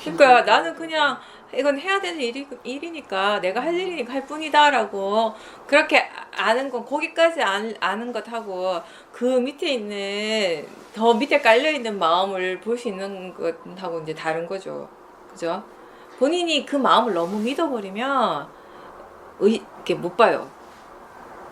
그러니까 나는 그냥 이건 해야 되는 일이니까 내가 할 일이니까 할 뿐이다라고 그렇게 아는 건 거기까지 아는 것하고 그 밑에 있는 더 밑에 깔려 있는 마음을 볼 수 있는 것하고 이제 다른 거죠. 그죠? 본인이 그 마음을 너무 믿어버리면 이렇게 못 봐요.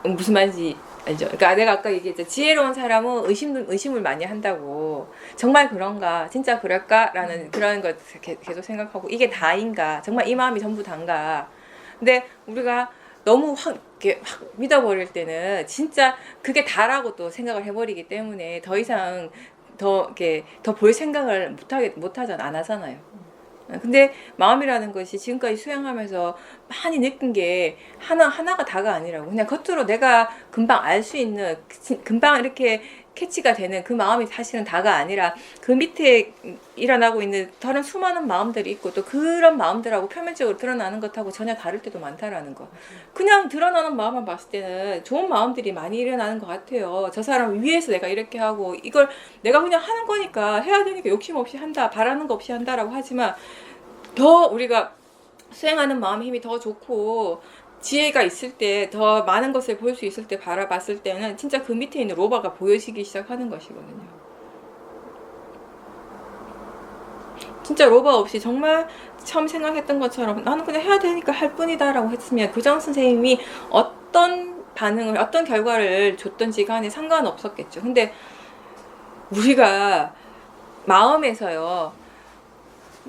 무슨 말인지 알죠? 그러니까 내가 아까 얘기했죠. 지혜로운 사람은 의심을 많이 한다고. 정말 그런가? 진짜 그럴까? 라는 그런 걸 계속 생각하고, 이게 다인가? 정말 이 마음이 전부 다인가? 근데 우리가 너무 이렇게 확 믿어버릴 때는 진짜 그게 다라고 또 생각을 해버리기 때문에 더 이상 더 볼 생각을 안 하잖아요. 근데 마음이라는 것이 지금까지 수행하면서 많이 느낀 게 하나가 다가 아니라고. 그냥 겉으로 내가 금방 알 수 있는, 금방 이렇게 캐치가 되는 그 마음이 사실은 다가 아니라 그 밑에 일어나고 있는 다른 수많은 마음들이 있고 또 그런 마음들하고 표면적으로 드러나는 것하고 전혀 다를 때도 많다라는 거. 그냥 드러나는 마음만 봤을 때는 좋은 마음들이 많이 일어나는 것 같아요. 저 사람 위해서 내가 이렇게 하고 이걸 내가 그냥 하는 거니까 해야 되니까 욕심 없이 한다, 바라는 거 없이 한다라고 하지만 더 우리가 수행하는 마음 힘이 더 좋고 지혜가 있을 때 더 많은 것을 볼 수 있을 때 바라봤을 때는 진짜 그 밑에 있는 로바가 보여지기 시작하는 것이거든요. 진짜 로바 없이 정말 처음 생각했던 것처럼 나는 그냥 해야 되니까 할 뿐이다 라고 했으면 교장 선생님이 어떤 반응을 어떤 결과를 줬던지 간에 상관없었겠죠. 근데 우리가 마음에서요,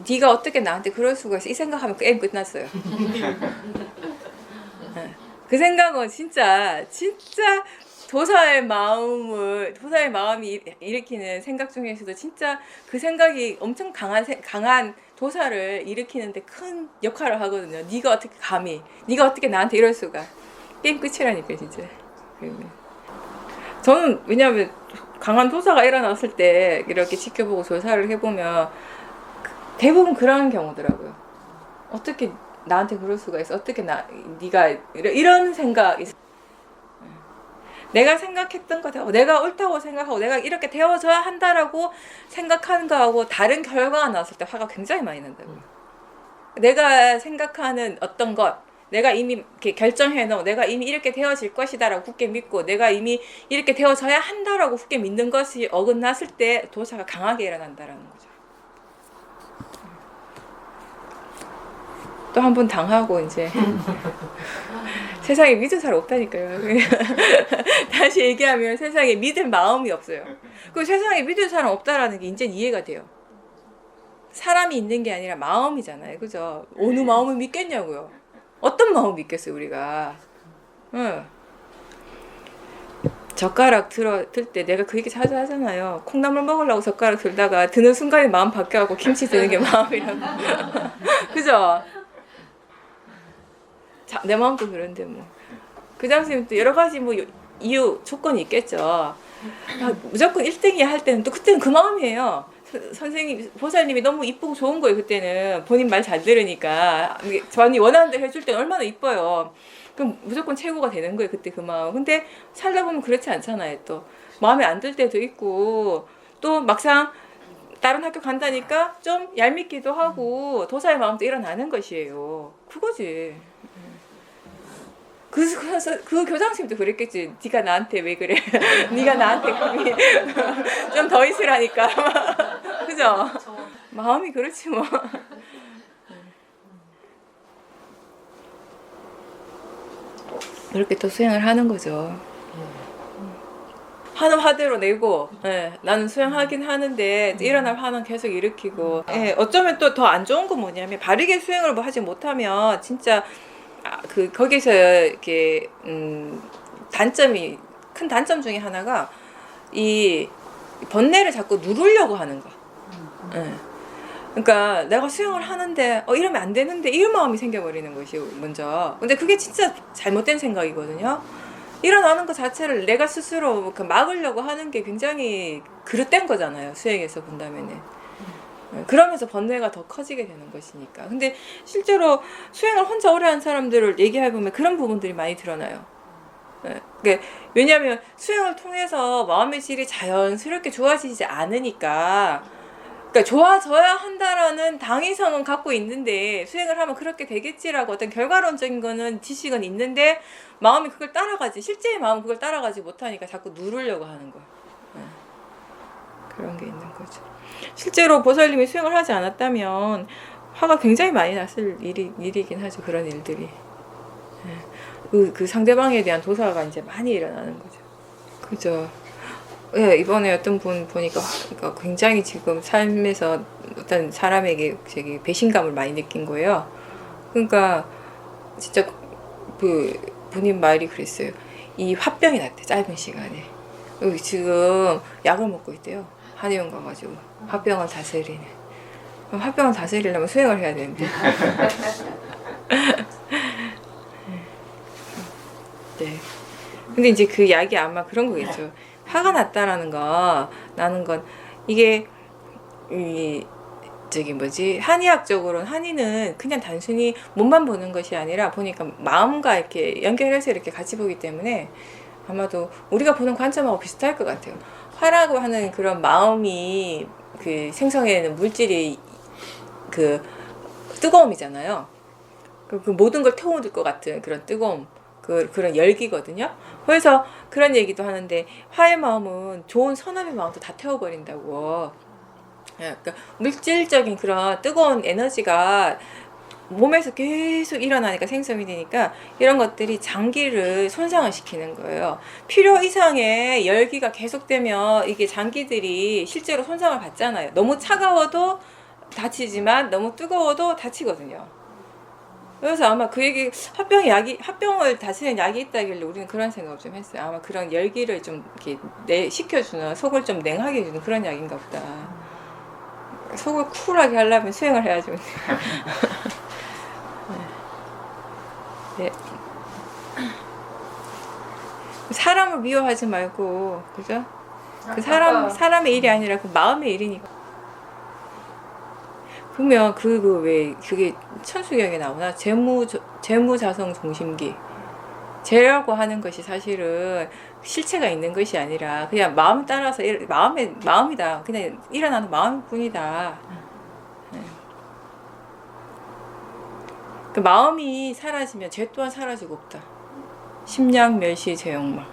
네가 어떻게 나한테 그럴 수가 있어 이 생각하면 게임 끝났어요. 그 생각은 진짜 도사의 마음이 일으키는 생각 중에서도 진짜 그 생각이 엄청 강한 도사를 일으키는데 큰 역할을 하거든요. 네가 어떻게 감히, 네가 어떻게 나한테 이럴 수가. 게임 끝이라니까 진짜. 저는 왜냐하면 강한 도사가 일어났을 때 이렇게 지켜보고 조사를 해보면 대부분 그런 경우더라고요. 어떻게 나한테 그럴 수가 있어? 어떻게 네가 이런 생각, 내가 생각했던 거하고 내가 옳다고 생각하고 내가 이렇게 되어져야 한다라고 생각하는 거하고 다른 결과가 나왔을 때 화가 굉장히 많이 난다고요. 내가 생각하는 어떤 것, 내가 이미 이렇게 결정해놓은, 내가 이미 이렇게 되어질 것이다라고 굳게 믿고 내가 이미 이렇게 되어져야 한다라고 굳게 믿는 것이 어긋났을 때 도사가 강하게 일어난다라는 거죠. 또 한 번 당하고 이제 세상에 믿을 사람 없다니까요. 다시 얘기하면 세상에 믿을 마음이 없어요. 그 세상에 믿을 사람 없다라는 게 이제 이해가 돼요. 사람이 있는 게 아니라 마음이잖아요. 그죠? 어느 마음을 믿겠냐고요. 어떤 마음을 믿겠어요 우리가. 응. 젓가락 들 때 내가 그 얘기 자주 하잖아요. 콩나물 먹으려고 젓가락 들다가 드는 순간에 마음 바뀌어갖고 김치 드는 게 마음이라고. 그죠? 자, 내 마음도 그런데 뭐. 그 선생님 또 여러 가지 뭐 이유, 조건이 있겠죠. 무조건 1등이야 할 때는 또 그때는 그 마음이에요. 선생님, 보살님이 너무 이쁘고 좋은 거예요. 그때는 본인 말 잘 들으니까. 저한테 원하는 대로 해줄 때는 얼마나 이뻐요. 그럼 무조건 최고가 되는 거예요. 그때 그 마음. 근데 살다 보면 그렇지 않잖아요. 또 마음에 안 들 때도 있고 또 막상 다른 학교 간다니까 좀 얄밉기도 하고 도사의 마음도 일어나는 것이에요. 그거지. 그 교장선생님도 그랬겠지. 네가 나한테 왜 그래? 네가 나한테 좀 더 있으라니까. 그죠? 마음이 그렇지 뭐. 그렇게 또 수행을 하는 거죠. 하는 화대로 내고, 나는 수행하긴 하는데 일어날 화는 계속 일으키고, 어쩌면 또 더 안 좋은 건 뭐냐면 바르게 수행을 뭐 하지 못하면 진짜 거기서 이렇게 큰 단점 중에 하나가 이 번뇌를 자꾸 누르려고 하는 거. 그러니까 내가 수행을 하는데 이러면 안 되는데 이런 마음이 생겨버리는 것이 먼저. 근데 그게 진짜 잘못된 생각이거든요. 일어나는 것 자체를 내가 스스로 막으려고 하는 게 굉장히 그릇된 거잖아요. 수행에서 본다면은. 그러면서 번뇌가 더 커지게 되는 것이니까. 근데 실제로 수행을 혼자 오래 한 사람들을 얘기해보면 그런 부분들이 많이 드러나요. 왜냐하면 수행을 통해서 마음의 질이 자연스럽게 좋아지지 않으니까. 그러니까 좋아져야 한다라는 당위성은 갖고 있는데 수행을 하면 그렇게 되겠지라고 어떤 결과론적인 거는 지식은 있는데 마음이 그걸 따라가지 실제의 마음은 그걸 따라가지 못하니까 자꾸 누르려고 하는 거야. 그런 게 있는 거죠. 실제로 보살님이 수행을 하지 않았다면 화가 굉장히 많이 났을 일이긴 하죠. 그런 일들이. 그 상대방에 대한 도사가 이제 많이 일어나는 거죠. 그죠. 예, 이번에 어떤 분 보니까 그러니까 굉장히 지금 삶에서 어떤 사람에게 되게 배신감을 많이 느낀 거예요. 그러니까 진짜 그 본인 말이 그랬어요. 이 화병이 났대, 짧은 시간에. 여기 지금 약을 먹고 있대요. 한의원 가가지고 화병을 다스리네. 그럼 화병을 다스리려면 수행을 해야 되는데. 네. 근데 이제 그 약이 아마 그런 거겠죠. 화가 났다라는 거, 나는 건 이게 저기 뭐지, 한의학적으로는 한의는 그냥 단순히 몸만 보는 것이 아니라 보니까 마음과 이렇게 연결해서 이렇게 같이 보기 때문에 아마도 우리가 보는 관점하고 비슷할 것 같아요. 화라고 하는 그런 마음이 그 생성해내는 물질이 그 뜨거움이잖아요. 그 모든 걸 태워줄 것 같은 그런 뜨거움, 그런 열기거든요. 그래서 그런 얘기도 하는데 화의 마음은 좋은 선함의 마음도 다 태워버린다고. 그러니까 물질적인 그런 뜨거운 에너지가 몸에서 계속 일어나니까 생성이 되니까 이런 것들이 장기를 손상을 시키는 거예요. 필요 이상의 열기가 계속되면 이게 장기들이 실제로 손상을 받잖아요. 너무 차가워도 다치지만 너무 뜨거워도 다치거든요. 그래서 아마 그 얘기, 화병을 다스리는 약이 있다길래 우리는 그런 생각을 좀 했어요. 아마 그런 열기를 좀 이렇게 식혀주는, 속을 좀 냉하게 해주는 그런 약인가 보다. 속을 쿨하게 하려면 수행을 해야죠. 네. 사람을 미워하지 말고, 그죠? 그 사람의 일이 아니라 그 마음의 일이니까. 그러면 왜 그게 천수경에 나오나? 재무자성 중심기. 재라고 하는 것이 사실은 실체가 있는 것이 아니라 그냥 마음 따라서 마음이다. 그냥 일어나는 마음일 뿐이다. 그 마음이 사라지면 죄 또한 사라지고 없다. 심량 멸시 죄욕망.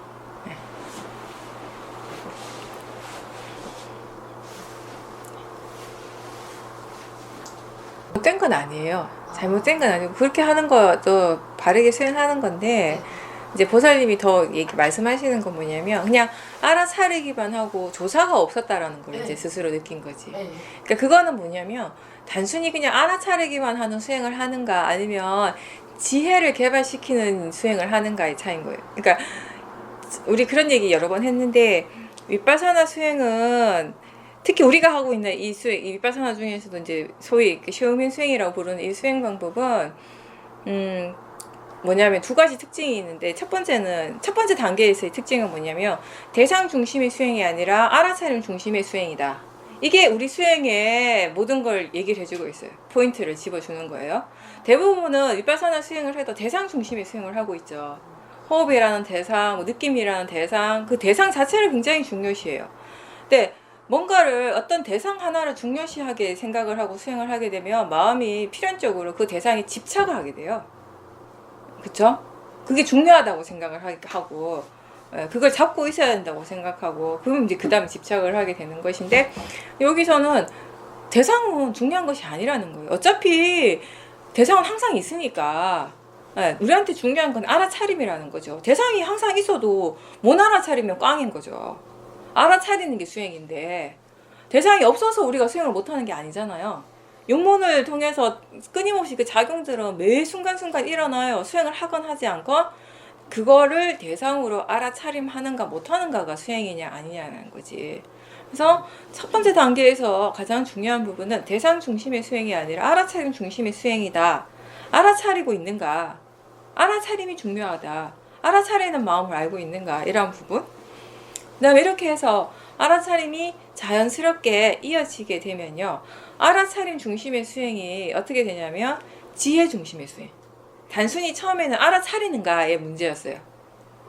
잘못된 건 아니에요. 잘못된 건 아니고 그렇게 하는 것도 바르게 수행하는 건데 이제 보살님이 더 말씀하시는 건 뭐냐면 그냥 알아차리기만 하고 조사가 없었다라는 걸 이제 스스로 느낀 거지. 그러니까 그거는 뭐냐면 단순히 그냥 알아차리기만 하는 수행을 하는가 아니면 지혜를 개발시키는 수행을 하는가의 차이인 거예요. 그러니까 우리 그런 얘기 여러 번 했는데 윗바사나 수행은 특히 우리가 하고 있는 이 수행, 이 윗바사나 중에서도 이제 소위 쇼민 수행이라고 부르는 이 수행 방법은 뭐냐면 두 가지 특징이 있는데 첫 번째 단계에서의 특징은 뭐냐면 대상 중심의 수행이 아니라 알아차림 중심의 수행이다. 이게 우리 수행의 모든 걸 얘기를 해주고 있어요. 포인트를 집어주는 거예요. 대부분은 윗바사나 수행을 해도 대상 중심의 수행을 하고 있죠. 호흡이라는 대상, 느낌이라는 대상, 그 대상 자체를 굉장히 중요시해요. 근데 뭔가를 어떤 대상 하나를 중요시하게 생각을 하고 수행을 하게 되면 마음이 필연적으로 그 대상에 집착을 하게 돼요. 그쵸? 그게 중요하다고 생각을 하고 그걸 잡고 있어야 된다고 생각하고 그러면 이제 그 다음에 집착을 하게 되는 것인데 여기서는 대상은 중요한 것이 아니라는 거예요. 어차피 대상은 항상 있으니까 우리한테 중요한 건 알아차림이라는 거죠. 대상이 항상 있어도 못 알아차리면 꽝인 거죠. 알아차리는 게 수행인데 대상이 없어서 우리가 수행을 못하는 게 아니잖아요. 용문을 통해서 끊임없이 그 작용들은 매 순간순간 일어나요. 수행을 하건 하지 않건 그거를 대상으로 알아차림하는가 못하는가가 수행이냐 아니냐라는 거지. 그래서 첫 번째 단계에서 가장 중요한 부분은 대상 중심의 수행이 아니라 알아차림 중심의 수행이다. 알아차리고 있는가, 알아차림이 중요하다, 알아차리는 마음을 알고 있는가, 이런 부분. 그 다음에 이렇게 해서 알아차림이 자연스럽게 이어지게 되면요, 알아차림 중심의 수행이 어떻게 되냐면 지혜 중심의 수행. 단순히 처음에는 알아차리는가의 문제였어요.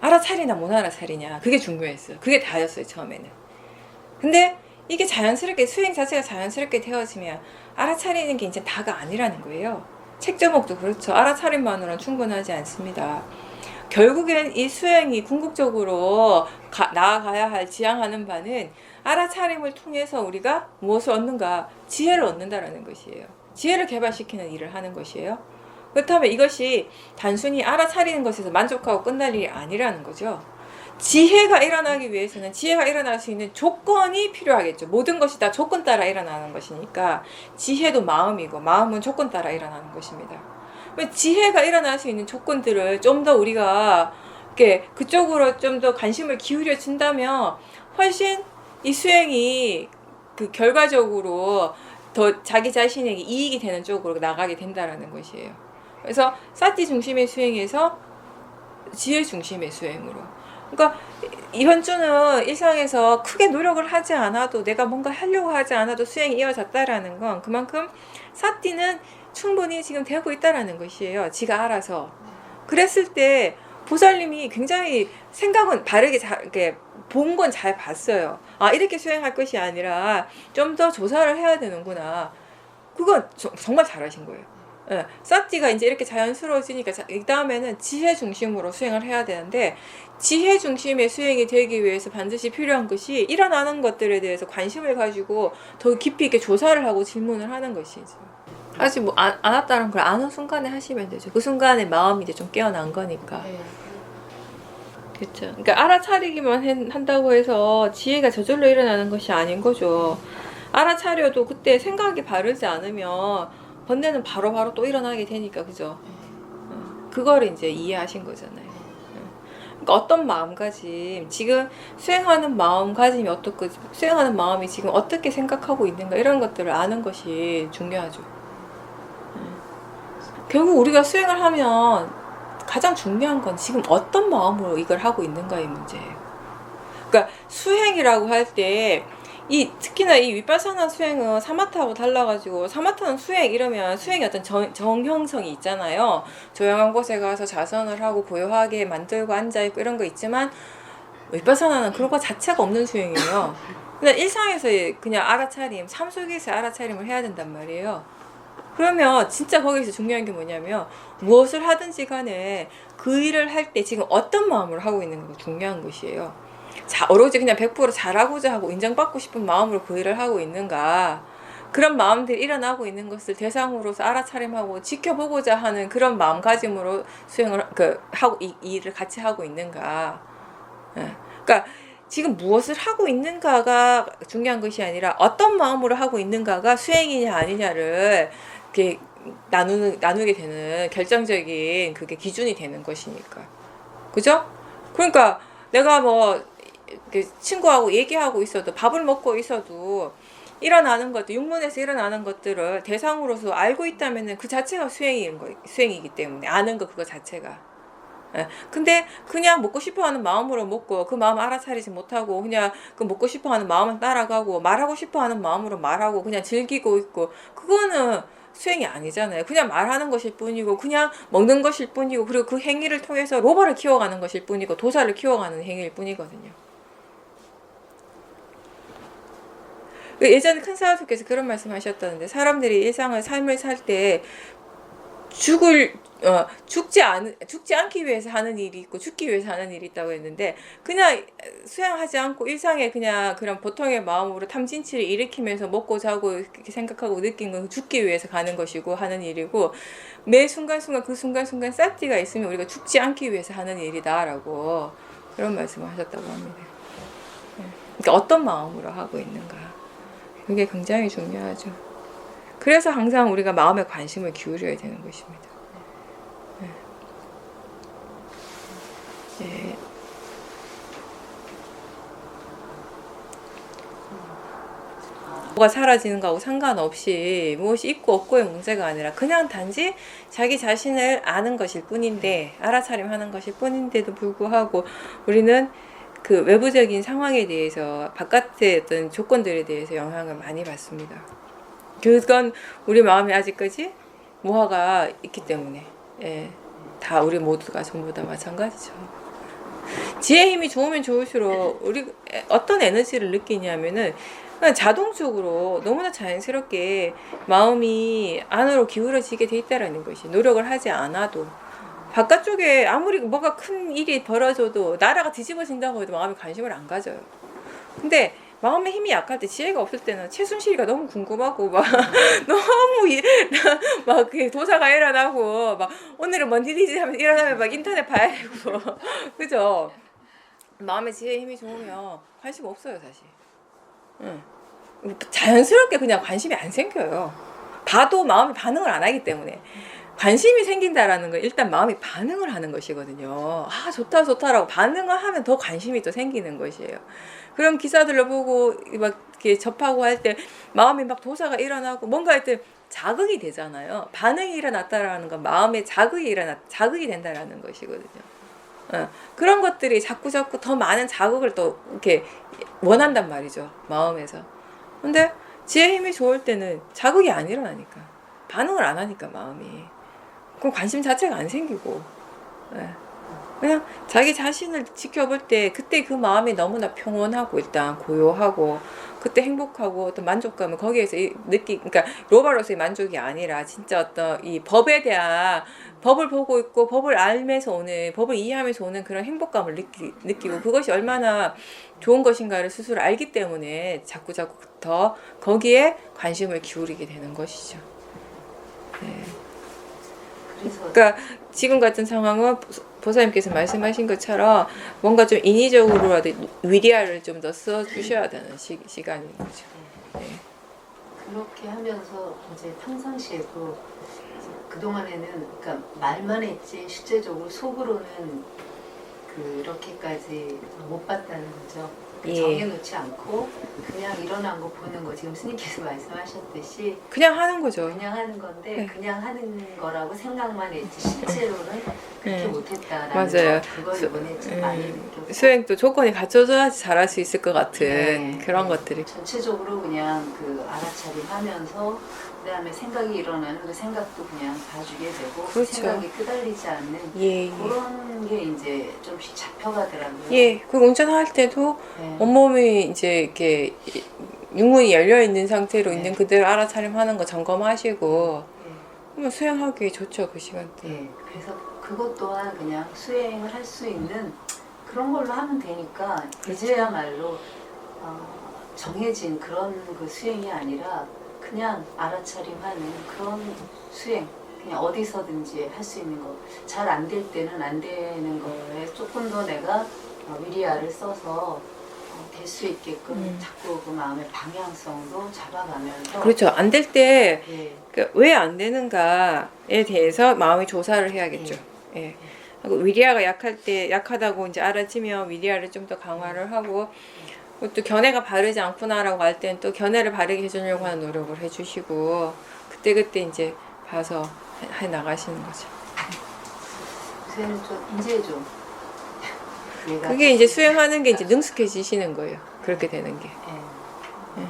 알아차리나 못 알아차리냐, 그게 중요했어요. 그게 다였어요 처음에는. 근데 이게 자연스럽게 수행 자체가 자연스럽게 되어지면 알아차리는 게 이제 다가 아니라는 거예요. 책 제목도 그렇죠. 알아차림만으로는 충분하지 않습니다. 결국엔 이 수행이 궁극적으로 나아가야 할 지향하는 바는 알아차림을 통해서 우리가 무엇을 얻는가? 지혜를 얻는다라는 것이에요. 지혜를 개발시키는 일을 하는 것이에요. 그렇다면 이것이 단순히 알아차리는 것에서 만족하고 끝날 일이 아니라는 거죠. 지혜가 일어나기 위해서는 지혜가 일어날 수 있는 조건이 필요하겠죠. 모든 것이 다 조건 따라 일어나는 것이니까 지혜도 마음이고 마음은 조건 따라 일어나는 것입니다. 지혜가 일어날 수 있는 조건들을 좀 더 우리가 이렇게 그쪽으로 좀 더 관심을 기울여 준다면 훨씬 이 수행이 그 결과적으로 더 자기 자신에게 이익이 되는 쪽으로 나가게 된다라는 것이에요. 그래서 사티 중심의 수행에서 지혜 중심의 수행으로. 그러니까 이번 주는 일상에서 크게 노력을 하지 않아도 내가 뭔가 하려고 하지 않아도 수행이 이어졌다라는 건 그만큼 사티는 충분히 지금 되고 있다라는 것이에요. 지가 알아서. 그랬을 때 보살님이 굉장히 생각은 바르게 이렇게 본 건 잘 봤어요. 아, 이렇게 수행할 것이 아니라 좀 더 조사를 해야 되는구나. 그건 정말 잘하신 거예요. 예, 사티가 이제 이렇게 자연스러워지니까 이 다음에는 지혜 중심으로 수행을 해야 되는데 지혜 중심의 수행이 되기 위해서 반드시 필요한 것이 일어나는 것들에 대해서 관심을 가지고 더 깊이 있게 조사를 하고 질문을 하는 것이죠. 아직 뭐 안 왔다는 걸 아는 순간에 하시면 되죠. 그 순간에 마음이 이제 좀 깨어난 거니까. 그렇죠. 그러니까 알아차리기만 한다고 해서 지혜가 저절로 일어나는 것이 아닌 거죠. 알아차려도 그때 생각이 바르지 않으면 번뇌는 바로바로 또 일어나게 되니까, 그죠? 그거를 이제 이해하신 거잖아요. 그러니까 어떤 마음가짐, 지금 수행하는 마음가짐이 어떻고, 수행하는 마음이 지금 어떻게 생각하고 있는가, 이런 것들을 아는 것이 중요하죠. 결국 우리가 수행을 하면 가장 중요한 건 지금 어떤 마음으로 이걸 하고 있는가의 문제예요. 그러니까 수행이라고 할 때 특히나 이 위파사나 수행은 사마타하고 달라가지고, 사마타는 수행 이러면 수행이 어떤 정형성이 있잖아요. 조용한 곳에 가서 자선을 하고 고요하게 만들고 앉아있고 이런 거 있지만, 위파사나는 그런 거 자체가 없는 수행이에요. 그냥 일상에서 그냥 알아차림, 삶 속에서 알아차림을 해야 된단 말이에요. 그러면 진짜 거기서 중요한 게 뭐냐면, 무엇을 하든지 간에 그 일을 할 때 지금 어떤 마음으로 하고 있는 게 중요한 것이에요. 오로지 그냥 100% 잘하고자 하고 인정받고 싶은 마음으로 그 일을 하고 있는가, 그런 마음들이 일어나고 있는 것을 대상으로서 알아차림하고 지켜보고자 하는 그런 마음가짐으로 수행을 하고 이 일을 같이 하고 있는가. 그러니까 지금 무엇을 하고 있는가가 중요한 것이 아니라 어떤 마음으로 하고 있는가가 수행이냐 아니냐를 이렇게 나누게 되는 결정적인 그게 기준이 되는 것이니까. 그죠? 그러니까 내가 뭐 친구하고 얘기하고 있어도, 밥을 먹고 있어도 일어나는 것들, 육문에서 일어나는 것들을 대상으로서 알고 있다면 그 자체가 수행이기 때문에, 아는 거 그거 자체가. 근데 그냥 먹고 싶어하는 마음으로 먹고 그 마음 알아차리지 못하고 그냥 그 먹고 싶어하는 마음을 따라가고 말하고 싶어하는 마음으로 말하고 그냥 즐기고 있고, 그거는 수행이 아니잖아요. 그냥 말하는 것일 뿐이고 그냥 먹는 것일 뿐이고, 그리고 그 행위를 통해서 로바를 키워가는 것일 뿐이고 도사를 키워가는 행위일 뿐이거든요. 예전에 큰 사화수께서 그런 말씀하셨다는데, 사람들이 일상을 삶을 살 때 죽지 않기 위해서 하는 일이 있고 죽기 위해서 하는 일이 있다고 했는데, 그냥 수행하지 않고 일상에 그냥 그런 보통의 마음으로 탐진치를 일으키면서 먹고 자고 이렇게 생각하고 느낀 건 죽기 위해서 가는 것이고 하는 일이고, 매 순간순간 그 순간순간 싹티가 있으면 우리가 죽지 않기 위해서 하는 일이다라고 그런 말씀을 하셨다고 합니다. 그러니까 어떤 마음으로 하고 있는가, 그게 굉장히 중요하죠. 그래서 항상 우리가 마음에 관심을 기울여야 되는 것입니다. 네. 뭐가 사라지는 거하고 상관없이 무엇이 있고 없고의 문제가 아니라 그냥 단지 자기 자신을 아는 것일 뿐인데, 알아차림하는 것일 뿐인데도 불구하고 우리는 그 외부적인 상황에 대해서, 바깥의 어떤 조건들에 대해서 영향을 많이 받습니다. 그건 우리 마음에 아직까지 모하가 있기 때문에, 다 우리 모두가 전부 다 마찬가지죠. 지혜 힘이 좋으면 좋을수록 우리 어떤 에너지를 느끼냐면은 그냥 자동적으로 너무나 자연스럽게 마음이 안으로 기울어지게 돼 있다라는 것이, 노력을 하지 않아도. 바깥쪽에 아무리 뭐가 큰 일이 벌어져도 나라가 뒤집어진다고 해도 마음에 관심을 안 가져요. 근데 마음의 힘이 약할 때, 지혜가 없을 때는 최순실이가 너무 궁금하고 막 너무 막 도사가 일어나고 막 오늘은 뭔 일이지 하면 일어나면 막 인터넷 봐야 되고 그죠? 마음의 지혜의 힘이 좋으면 관심 없어요 사실. 응. 자연스럽게 그냥 관심이 안 생겨요. 봐도 마음이 반응을 안 하기 때문에. 관심이 생긴다라는 건 일단 마음이 반응을 하는 것이거든요. 아, 좋다 좋다라고 반응을 하면 더 관심이 또 생기는 것이에요. 그런 기사들을 보고 막 이렇게 접하고 할 때 마음이 막 도사가 일어나고 뭔가 할 때 자극이 되잖아요. 반응이 일어났다라는 건 마음에 자극이 된다라는 것이거든요. 그런 것들이 자꾸 더 많은 자극을 또 이렇게 원한단 말이죠, 마음에서. 근데 지혜 힘이 좋을 때는 자극이 안 일어나니까, 반응을 안 하니까 마음이, 그럼 관심 자체가 안 생기고, 그냥 자기 자신을 지켜볼 때 그때 그 마음이 너무나 평온하고 일단 고요하고, 그때 행복하고 또 만족감을 거기에서 그러니까 로바로서의 만족이 아니라 진짜 어떤 이 법에 대한, 법을 보고 있고 법을 알면서 오는, 법을 이해하면서 오는 그런 행복감을 느끼고 그것이 얼마나 좋은 것인가를 스스로 알기 때문에 자꾸 더 거기에 관심을 기울이게 되는 것이죠. 네. 그러니까 지금 같은 상황은 보사님께서 말씀하신 것처럼 뭔가 좀 인위적으로라도 위리아를 좀 더 써주셔야 되는 시간인 거죠. 네. 그렇게 하면서 이제 평상시에도 그동안에는 그러니까 말만 했지 실제적으로 속으로는 그렇게까지 못 봤다는 거죠. 정해놓지 않고 그냥 일어난 거 보는 거, 지금 스님께서 말씀하셨듯이 그냥 하는 거죠. 그냥 하는 건데 네. 그냥 하는 거라고 생각만 했지 실제로는 그렇게 못했다라는 맞아요. 거, 그걸 이번에 좀 많이 느꼈고, 수행도 조건이 갖춰져야지 잘할 수 있을 것 같은 네. 그런 것들이. 전체적으로 그냥 그 알아차림하면서 그다음에 생각이 일어나는 그 생각도 그냥 봐주게 되고, 그렇죠. 생각이 끄달리지 않는 예. 그런 게 이제 좀씩 잡혀가더라고요. 예. 그리고 운전할 때도 네. 온몸이 이제 이렇게 육문이 열려 있는 상태로 네. 있는 그대로 알아차림하는 거 점검하시고, 네. 그러면 수행하기 좋죠, 그 시간대. 네. 그래서 그것 또한 그냥 수행을 할 수 있는 그런 걸로 하면 되니까, 이제야말로 정해진 그런 그 수행이 아니라 그냥 알아차림하는 그런 수행, 그냥 어디서든지 할 수 있는 거. 잘 안 될 때는 안 되는 거에 조금 더 내가 위리아를 써서 될 수 있게끔 자꾸 그 마음의 방향성도 잡아가면서. 그렇죠. 안 될 때 예. 왜 안 되는가에 대해서 마음이 조사를 해야겠죠. 예. 하고 위리아가 약하다고 이제 알아지면 위리아를 좀 더 강화를 하고, 또 견해가 바르지 않구나라고 할 때는 또 견해를 바르게 해주려고 하는 노력을 해주시고, 그때 이제 봐서 해 나가시는 거죠. 수행은 좀 이제 좀 그게 이제 수행하는 게 이제 능숙해지시는 거예요. 그렇게 되는 게. 예.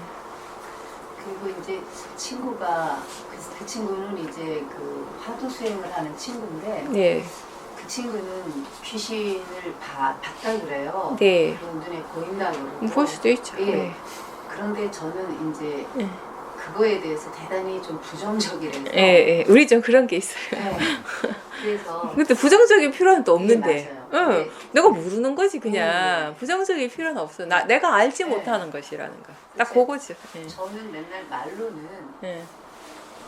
그리고 이제 친구가 그 친구는 이제 그 화두 수행을 하는 친구인데, 네. 그 친구는 귀신을 봤다 그래요. 네. 그 눈에 보인다 그러고. 볼 수도 있죠. 예. 네. 그런데 저는 이제 네. 그거에 대해서 대단히 좀 부정적이라서. 예, 예. 우리 좀 그런 게 있어요. 예. 그래서 근데 부정적인 필요는 또 없는데. 예, 맞아요. 응. 내가 모르는 거지 그냥. 부정적인 필요는 없어. 내가 알지 못하는 것이라는 거. 딱 그거죠. 예. 저는 맨날 말로는 예.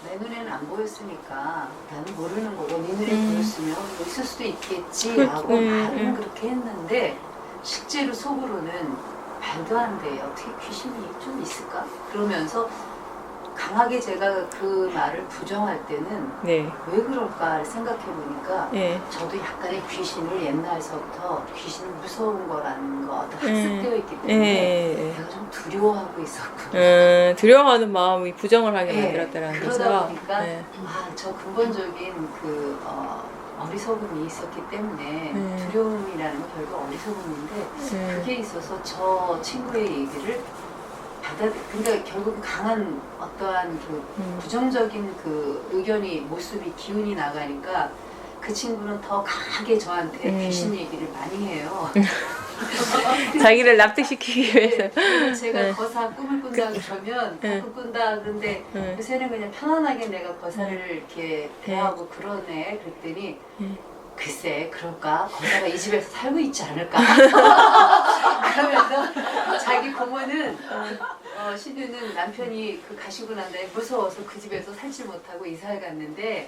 내 눈에는 안 보였으니까 나는 모르는 거고, 네 눈에 보였으면 뭐 있을 수도 있겠지라고 말은 그렇게 했는데, 실제로 속으로는 말도 안 돼. 어떻게 귀신이 좀 있을까? 그러면서 강하게 제가 그 말을 부정할 때는 네. 왜 그럴까 생각해 보니까, 예. 저도 약간의 귀신을 옛날서부터 귀신은 무서운 거라는 거 학습되어 있기 때문에 예. 내가 좀 두려워하고 있었거든요. 두려워하는 마음이 부정을 하게 예, 만들었다는 거죠. 그러다 보니까 예. 저 근본적인 그 어리석음이 있었기 때문에 두려움이라는 건 결국 어리석음인데, 그게 있어서 저 친구의 얘기를 그러니까 결국 강한 어떠한 그 부정적인 그 의견이 모습이 기운이 나가니까 그 친구는 더 강하게 저한테 귀신 얘기를 많이 해요. 자기를 납득시키기 위해서. 네, 그래서 제가 네. 거사 꿈을 꾼다 그러면 네. 꿈 꾼다 그런데 네. 요새는 그냥 편안하게 내가 거사를 이렇게 대하고 그러네 그랬더니 글쎄 그럴까 거사가 이 집에서 살고 있지 않을까 그러면서 자기 고모는 신우는 남편이 그 가시고 난 다음에 무서워서 그 집에서 살지 못하고 이사를 갔는데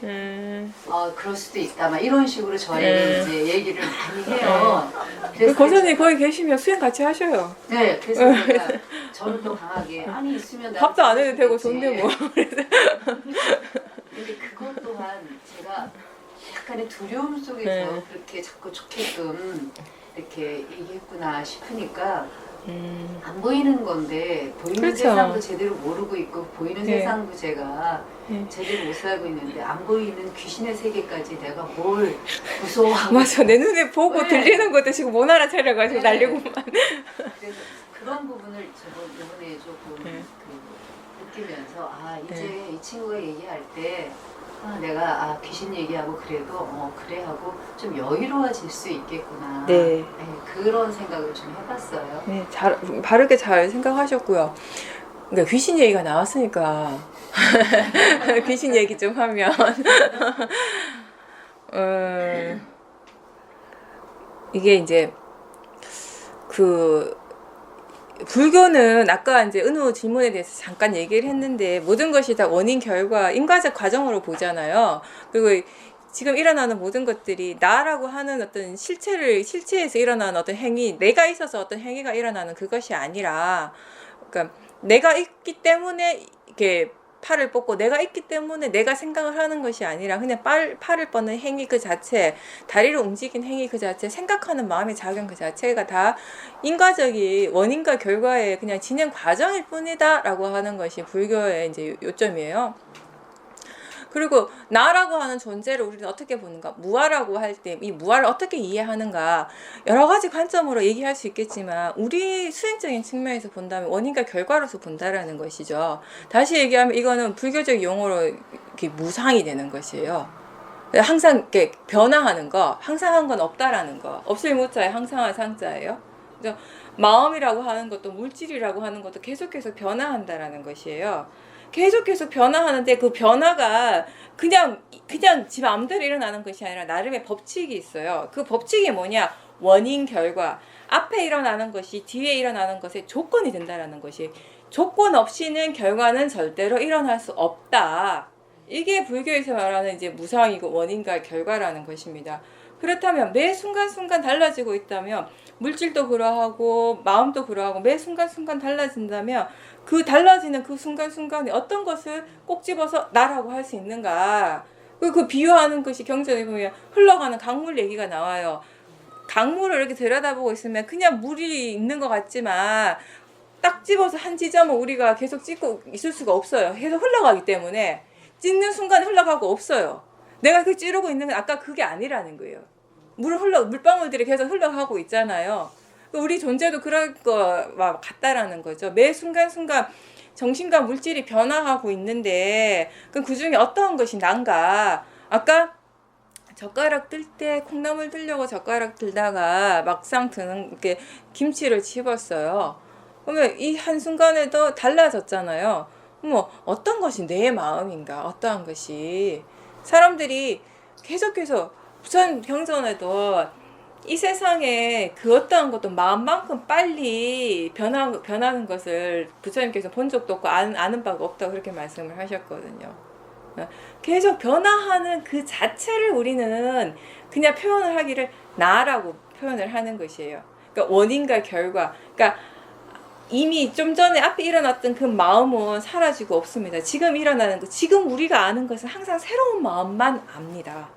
그럴 수도 있다 막 이런 식으로 저에게 이제 얘기를 많이 해요. 그래서 고사님 거기 계시면 수행 같이 하셔요. 네, 그래서 제가 저는 더 강하게 아니 있으면 나도 밥도 안 해도 되고 살수 돈대 있지. 뭐. 근데 그것 또한 제가 약간의 두려움 속에서 네. 그렇게 자꾸 좋게끔 이렇게 얘기했구나 싶으니까 안 보이는 건데 보이는 그렇죠. 세상도 제대로 모르고 있고 보이는 네. 세상도 제가 네. 제대로 못 살고 있는데 안 보이는 귀신의 세계까지 내가 뭘 무서워하고 맞아, 내 눈에 보고 네. 들리는 것도 지금 못 알아차려가지고 네. 난리구만. 그래서 그런 부분을 이번에 조금 네. 느끼면서 이제 네. 이 친구가 얘기할 때 내가 귀신 얘기하고 그래도 그래 하고 좀 여유로워질 수 있겠구나. 네. 그런 생각을 좀 해봤어요. 네, 바르게 잘 생각하셨고요. 그러니까 귀신 얘기가 나왔으니까 귀신 얘기 좀 하면 이게 이제 그 불교는 아까 이제 은우 질문에 대해서 잠깐 얘기를 했는데 모든 것이 다 원인 결과 인과적 과정으로 보잖아요. 그리고 지금 일어나는 모든 것들이 나라고 하는 어떤 실체에서 일어나는 어떤 행위, 내가 있어서 어떤 행위가 일어나는 그것이 아니라, 그러니까 내가 있기 때문에 이렇게 팔을 뻗고 내가 있기 때문에 내가 생각을 하는 것이 아니라 그냥 팔을 뻗는 행위 그 자체, 다리를 움직이는 행위 그 자체, 생각하는 마음의 작용 그 자체가 다 인과적인 원인과 결과의 그냥 진행 과정일 뿐이다라고 하는 것이 불교의 이제 요점이에요. 그리고 나라고 하는 존재를 우리는 어떻게 보는가? 무아라고 할 때 이 무아를 어떻게 이해하는가? 여러 가지 관점으로 얘기할 수 있겠지만 우리 수행적인 측면에서 본다면 원인과 결과로서 본다라는 것이죠. 다시 얘기하면 이거는 불교적 용어로 이렇게 무상이 되는 것이에요. 항상 이렇게 변화하는 거, 항상한 건 없다라는 거. 없을 무자에 항상한 상자예요. 그래서 마음이라고 하는 것도 물질이라고 하는 것도 계속해서 변화한다라는 것이에요. 계속해서 변화하는데 그 변화가 그냥 지 마음대로 일어나는 것이 아니라 나름의 법칙이 있어요. 그 법칙이 뭐냐? 원인 결과. 앞에 일어나는 것이 뒤에 일어나는 것의 조건이 된다라는 것이. 조건 없이는 결과는 절대로 일어날 수 없다. 이게 불교에서 말하는 이제 무상이고 원인과 결과라는 것입니다. 그렇다면 매 순간순간 달라지고 있다면 물질도 그러하고 마음도 그러하고 매 순간순간 달라진다면 그 달라지는 그 순간순간에 어떤 것을 꼭 집어서 나라고 할 수 있는가. 그 비유하는 것이 경전에 보면 흘러가는 강물 얘기가 나와요. 강물을 이렇게 들여다보고 있으면 그냥 물이 있는 것 같지만 딱 집어서 한 지점을 우리가 계속 찍고 있을 수가 없어요. 계속 흘러가기 때문에 찢는 순간에 흘러가고 없어요. 내가 그 찌르고 있는 건 아까 그게 아니라는 거예요. 물방울들이 계속 흘러가고 있잖아요. 우리 존재도 그럴 거와 같다라는 거죠. 매 순간순간 정신과 물질이 변화하고 있는데 그 중에 어떤 것이 난가. 아까 젓가락 들 때 콩나물 들려고 젓가락 들다가 막상 드는 게 김치를 집었어요. 그러면 이 한순간에도 달라졌잖아요. 뭐 어떤 것이 내 마음인가, 어떠한 것이. 사람들이 계속해서 부처님 경전에도 이 세상에 그 어떠한 것도 마음만큼 빨리 변하는 것을 부처님께서 본 적도 없고 아는 바가 없다고 그렇게 말씀을 하셨거든요. 계속 변화하는 그 자체를 우리는 그냥 표현을 하기를 나라고 표현을 하는 것이에요. 그러니까 원인과 결과. 그러니까 이미 좀 전에 앞에 일어났던 그 마음은 사라지고 없습니다. 지금 일어나는 것, 지금 우리가 아는 것은 항상 새로운 마음만 압니다.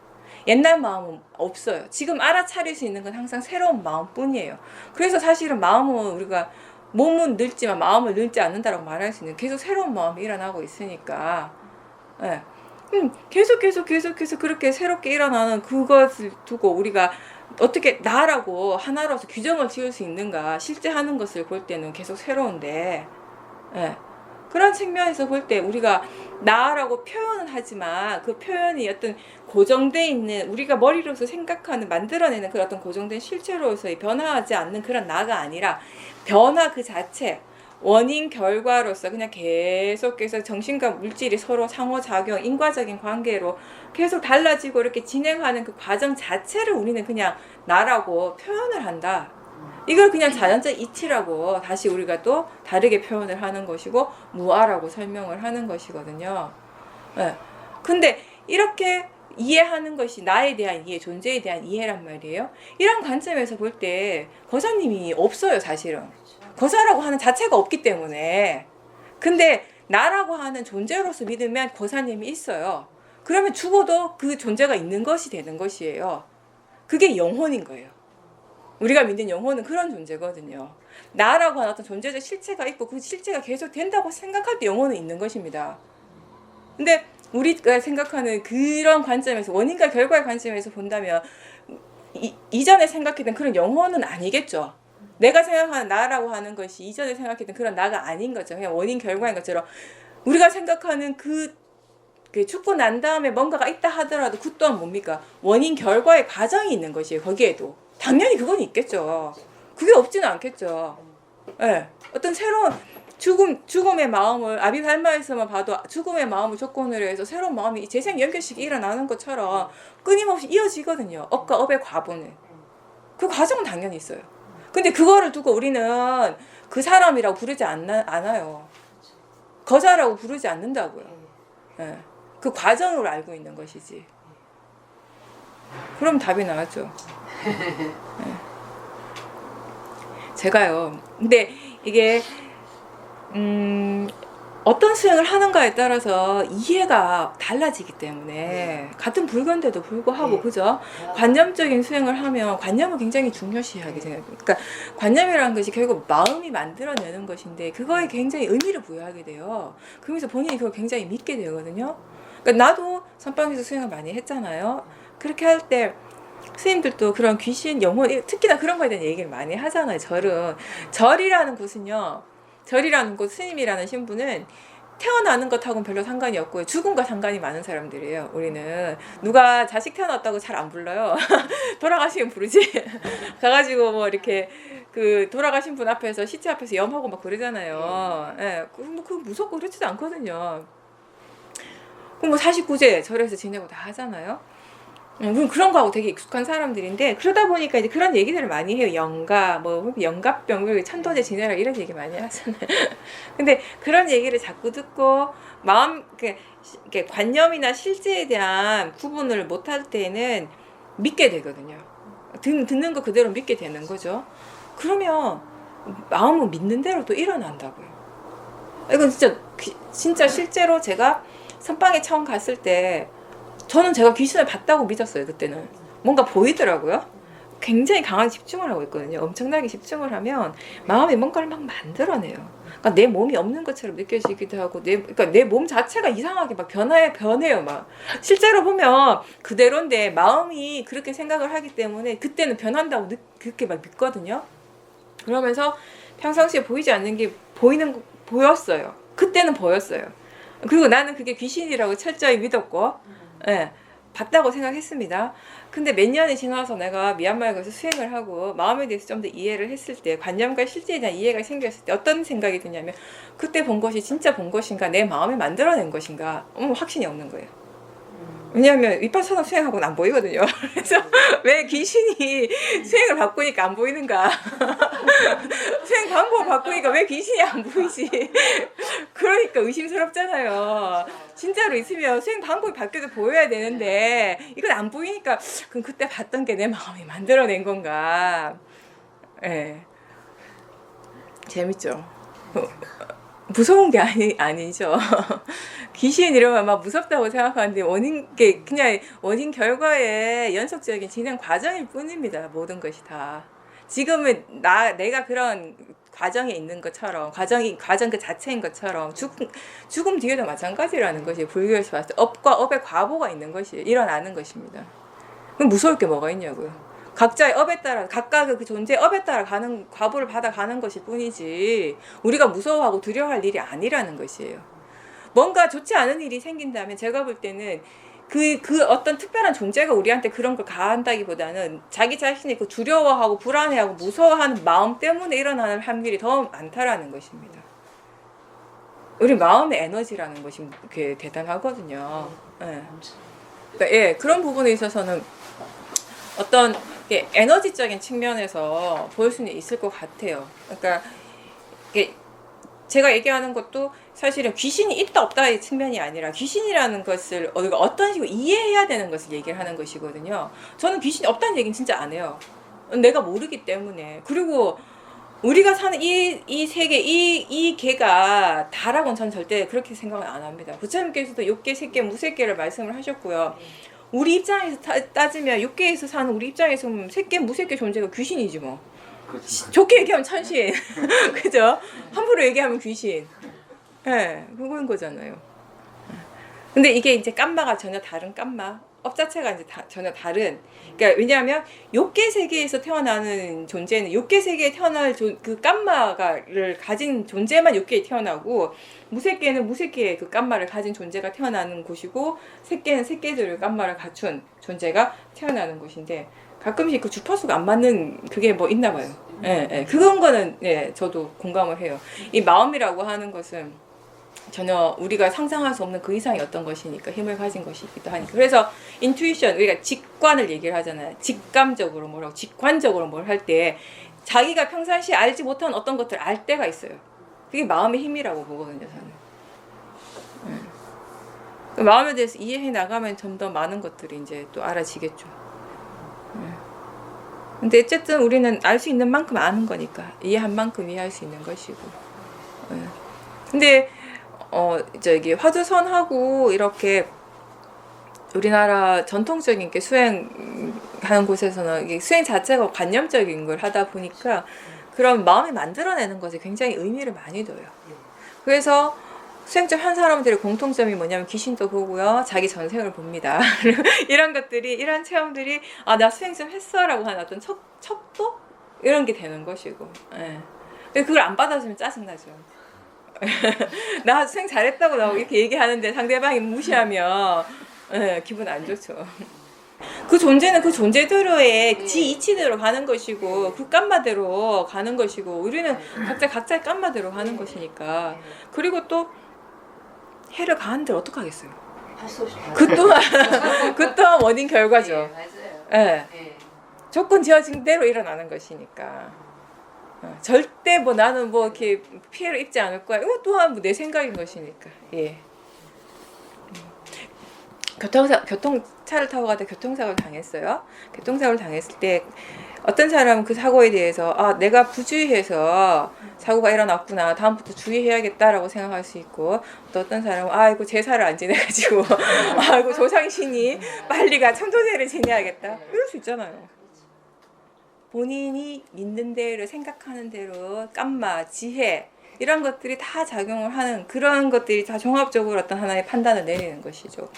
옛날 마음은 없어요. 지금 알아차릴 수 있는 건 항상 새로운 마음뿐이에요. 그래서 사실은 마음은 우리가 몸은 늙지만 마음을 늙지 않는다라고 말할 수 있는 계속 새로운 마음이 일어나고 있으니까 네. 계속해서 그렇게 새롭게 일어나는 그것을 두고 우리가 어떻게 나라고 하나로서 규정을 지을 수 있는가. 실제 하는 것을 볼 때는 계속 새로운데 네. 그런 측면에서 볼 때 우리가 나라고 표현은 하지만 그 표현이 어떤 고정돼 있는 우리가 머리로서 생각하는 만들어내는 그런 어떤 고정된 실체로서의 변화하지 않는 그런 나가 아니라 변화 그 자체 원인 결과로서 그냥 계속해서 정신과 물질이 서로 상호작용 인과적인 관계로 계속 달라지고 이렇게 진행하는 그 과정 자체를 우리는 그냥 나라고 표현을 한다. 이걸 그냥 자연적 이치라고 다시 우리가 또 다르게 표현을 하는 것이고 무아라고 설명을 하는 것이거든요. 네. 근데 이렇게 이해하는 것이 나에 대한 이해, 존재에 대한 이해란 말이에요. 이런 관점에서 볼 때 거사님이 없어요, 사실은. 거사라고 하는 자체가 없기 때문에. 근데 나라고 하는 존재로서 믿으면 거사님이 있어요. 그러면 죽어도 그 존재가 있는 것이 되는 것이에요. 그게 영혼인 거예요. 우리가 믿는 영혼은 그런 존재거든요. 나라고 하는 어떤 존재적 실체가 있고 그 실체가 계속 된다고 생각할 때 영혼은 있는 것입니다. 근데 우리가 생각하는 그런 관점에서 원인과 결과의 관점에서 본다면 이전에 생각했던 그런 영혼은 아니겠죠. 내가 생각하는 나라고 하는 것이 이전에 생각했던 그런 나가 아닌 거죠. 그냥 원인 결과인 것처럼 우리가 생각하는 그 죽고 난 다음에 뭔가가 있다 하더라도 그 또한 뭡니까? 원인 결과의 과정이 있는 것이에요. 거기에도. 당연히 그건 있겠죠. 그게 없지는 않겠죠. 네. 어떤 새로운 죽음의 마음을 아비발마에서만 봐도 죽음의 마음을 조건으로 해서 새로운 마음이 재생 연결식이 일어나는 것처럼 끊임없이 이어지거든요. 업과 업의 과보는. 그 과정은 당연히 있어요. 근데 그거를 두고 우리는 그 사람이라고 부르지 않아요. 거자라고 부르지 않는다고요. 네. 그 과정을 알고 있는 것이지. 그럼 답이 나왔죠. 네. 제가요. 근데 이게 어떤 수행을 하는가에 따라서 이해가 달라지기 때문에 같은 불교인데도 불구하고 그죠? 관념적인 수행을 하면 관념을 굉장히 중요시하게 생각해요. 그러니까 관념이라는 것이 결국 마음이 만들어내는 것인데 그거에 굉장히 의미를 부여하게 돼요. 그러면서 본인이 그걸 굉장히 믿게 되거든요. 그러니까 나도 선방에서 수행을 많이 했잖아요. 그렇게 할 때 스님들도 그런 귀신, 영혼, 특히나 그런 거에 대한 얘기를 많이 하잖아요. 절이라는 곳은요. 절이라는 곳, 스님이라는 신분은 태어나는 것하고는 별로 상관이 없고요. 죽음과 상관이 많은 사람들이에요. 우리는 누가 자식 태어났다고 잘 안 불러요. 돌아가시면 부르지. 가가지고 뭐 이렇게 그 돌아가신 분 앞에서 시체 앞에서 염하고 막 그러잖아요. 예, 그거 무섭고 그렇지도 않거든요. 그럼 뭐 49제 절에서 지내고 다 하잖아요. 그런 거하고 되게 익숙한 사람들인데 그러다 보니까 이제 그런 얘기들을 많이 해요. 영가, 뭐 영가병, 천도제 지내라 이런 얘기 많이 하잖아요. 근데 그런 얘기를 자꾸 듣고 마음, 이렇게 관념이나 실제에 대한 구분을 못할 때는 믿게 되거든요. 듣는 거 그대로 믿게 되는 거죠. 그러면 마음은 믿는 대로 또 일어난다고요. 이건 진짜 실제로 제가 선방에 처음 갔을 때 저는 제가 귀신을 봤다고 믿었어요. 그때는 뭔가 보이더라고요. 굉장히 강한 집중을 하고 있거든요. 엄청나게 집중을 하면 마음이 뭔가를 막 만들어내요. 그러니까 내 몸이 없는 것처럼 느껴지기도 하고 그러니까 내 몸 자체가 이상하게 막 변해요. 막 실제로 보면 그대로인데 마음이 그렇게 생각을 하기 때문에 그때는 변한다고 그렇게 막 믿거든요. 그러면서 평상시에 보이지 않는 게 보였어요. 그때는 보였어요. 그리고 나는 그게 귀신이라고 철저히 믿었고 예, 봤다고 생각했습니다. 근데 몇 년이 지나서 내가 미얀마에 가서 수행을 하고 마음에 대해서 좀 더 이해를 했을 때 관념과 실제에 대한 이해가 생겼을 때 어떤 생각이 드냐면 그때 본 것이 진짜 본 것인가 내 마음이 만들어낸 것인가 확신이 없는 거예요. 왜냐하면 위파사나 수행하고는 안 보이거든요. 그래서 왜 귀신이 수행을 바꾸니까 안 보이는가? 수행 방법을 바꾸니까 왜 귀신이 안 보이지? 그러니까 의심스럽잖아요. 진짜로 있으면 수행 방법이 바뀌어도 보여야 되는데 이건 안 보이니까 그럼 그때 봤던 게 내 마음이 만들어낸 건가? 예, 재밌죠. 무서운 게 아니죠. 귀신 이러면 막 무섭다고 생각하는데 그냥 원인 결과의 연속적인 진행 과정일 뿐입니다. 모든 것이 다. 지금은 내가 그런 과정에 있는 것처럼 과정 그 자체인 것처럼 죽음 뒤에도 마찬가지라는 것이 불교에서 봤을 때 업과 업의 과보가 있는 것이 일어나는 것입니다. 그럼 무서울 게 뭐가 있냐고요. 각자의 업에 따라 각각의 그 존재의 업에 따라 가는 과보를 받아가는 것일 뿐이지 우리가 무서워하고 두려워할 일이 아니라는 것이에요. 뭔가 좋지 않은 일이 생긴다면 제가 볼 때는 그 어떤 특별한 존재가 우리한테 그런 걸 가한다기보다는 자기 자신이 그 두려워하고 불안해하고 무서워하는 마음 때문에 일어나는 확률이 더 많다라는 것입니다. 우리 마음의 에너지라는 것이 꽤 대단하거든요. 예. 그러니까 예, 그런 부분에 있어서는 어떤 에너지적인 측면에서 볼 수는 있을 것 같아요. 그러니까 제가 얘기하는 것도 사실은 귀신이 있다 없다의 측면이 아니라 귀신이라는 것을 우리가 어떤 식으로 이해해야 되는 것을 얘기를 하는 것이거든요. 저는 귀신이 없다는 얘기는 진짜 안 해요. 내가 모르기 때문에. 그리고 우리가 사는 이 세계, 이 개가 다라고는 저는 절대 그렇게 생각을 안 합니다. 부처님께서도 욕계, 색계, 무색계를 말씀을 하셨고요. 우리 입장에서 따지면 육계에서 사는 우리 입장에서 보면 색계, 무색계 존재가 귀신이지 뭐. 좋게 얘기하면 천신. 그죠? 함부로 얘기하면 귀신. 예, 네, 그건 거잖아요. 근데 이게 이제 깜마가 전혀 다른 깜마. 업 자체가 이제 전혀 다른. 그러니까 왜냐하면 욕계 세계에서 태어나는 존재는 욕계 세계에 태어날 그 깜마를 가진 존재만 욕계에 태어나고 무색계는 무색계의 그 깜마를 가진 존재가 태어나는 곳이고 색계는 색계들의 깜마를 갖춘 존재가 태어나는 곳인데 가끔씩 그 주파수가 안 맞는 그게 뭐 있나 봐요. 예, 예. 그건 거는 예, 저도 공감을 해요. 이 마음이라고 하는 것은 전혀 우리가 상상할 수 없는 그 이상의 어떤 것이니까 힘을 가진 것이기도 하니까. 그래서 인투이션, 우리가 직관을 얘기를 하잖아요. 직감적으로 뭐라고 직관적으로 뭘 할 때 자기가 평상시에 알지 못한 어떤 것들을 알 때가 있어요. 그게 마음의 힘이라고 보거든요, 저는. 그 마음에 대해서 이해해 나가면 좀 더 많은 것들이 이제 또 알아지겠죠. 근데 어쨌든 우리는 알 수 있는 만큼 아는 거니까 이해한 만큼 이해할 수 있는 것이고. 근데 저기 화두선하고 이렇게 우리나라 전통적인 게 수행하는 곳에서는 이게 수행 자체가 관념적인 걸 하다 보니까 그런 마음이 만들어내는 것에 굉장히 의미를 많이 둬요. 그래서 수행 좀 한 사람들의 공통점이 뭐냐면 귀신도 보고요, 자기 전생을 봅니다. 이런 것들이, 이런 체험들이 아, 나 수행 좀 했어라고 하는 어떤 척도 이런 게 되는 것이고. 예. 근데 그걸 안 받아주면 짜증나죠. 나 수행 잘했다고 나 이렇게 얘기하는데 상대방이 무시하면 예, 기분 안 좋죠. 그 존재는 그 존재대로의 지 이치대로 가는 것이고 그 깜마대로 가는 것이고 우리는 각자의 깜마대로 가는 것이니까. 그리고 또 해를 가한 대로 어떡하겠어요. 할 수 없이 그 또한 원인 결과죠. 네, 맞아요. 예. 네. 조건 지어진 대로 일어나는 것이니까. 절대 뭐 나는 뭐 이렇게 피해를 입지 않을 거야. 이거 또한 뭐 내 생각인 것이니까. 예. 교통차를 타고 가다 교통사고를 당했어요. 교통사고를 당했을 때 어떤 사람은 그 사고에 대해서 아, 내가 부주의해서 사고가 일어났구나, 다음부터 주의해야겠다라고 생각할 수 있고, 또 어떤 사람은 아이고 제사를 안 지내가지고 아이고 조상신이 빨리가 천도제를 지내야겠다 이럴 수 있잖아요. 본인이 믿는 대로 생각하는 대로 깜마, 지혜 이런 것들이 다 작용을 하는, 그런 것들이 다 종합적으로 어떤 하나의 판단을 내리는 것이죠.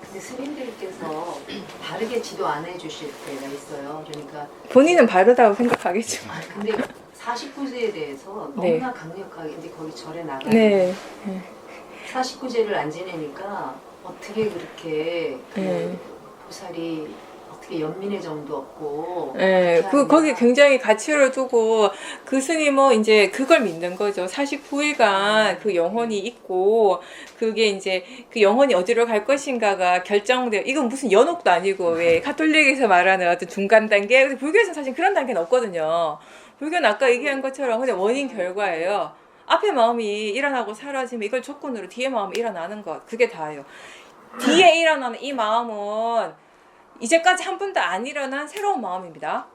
근데 스님들께서 바르게 지도 안 해주실 때가 있어요. 그러니까 본인은 바르다고 생각하겠죠. 근데 49제에 대해서 너무나 네. 강력하게 이제 거기 절에 나가요. 네. 49제를 안 지내니까 어떻게 그렇게 그 보살이 어떻게 연민의 정도 없고. 네, 거기 굉장히 가치를 두고 그 스님은 이제 그걸 믿는 거죠. 49일간 그 영혼이 있고 그게 이제 그 영혼이 어디로 갈 것인가가 결정돼요. 이건 무슨 연옥도 아니고 왜 가톨릭에서 말하는 어떤 중간 단계, 그래서 불교에서는 사실 그런 단계는 없거든요. 불교는 아까 얘기한 것처럼 그냥 원인 결과예요. 앞에 마음이 일어나고 사라지면 이걸 조건으로 뒤에 마음이 일어나는 것, 그게 다예요. 뒤에 일어나는 이 마음은 이제까지 한 번도 안 일어난 새로운 마음입니다.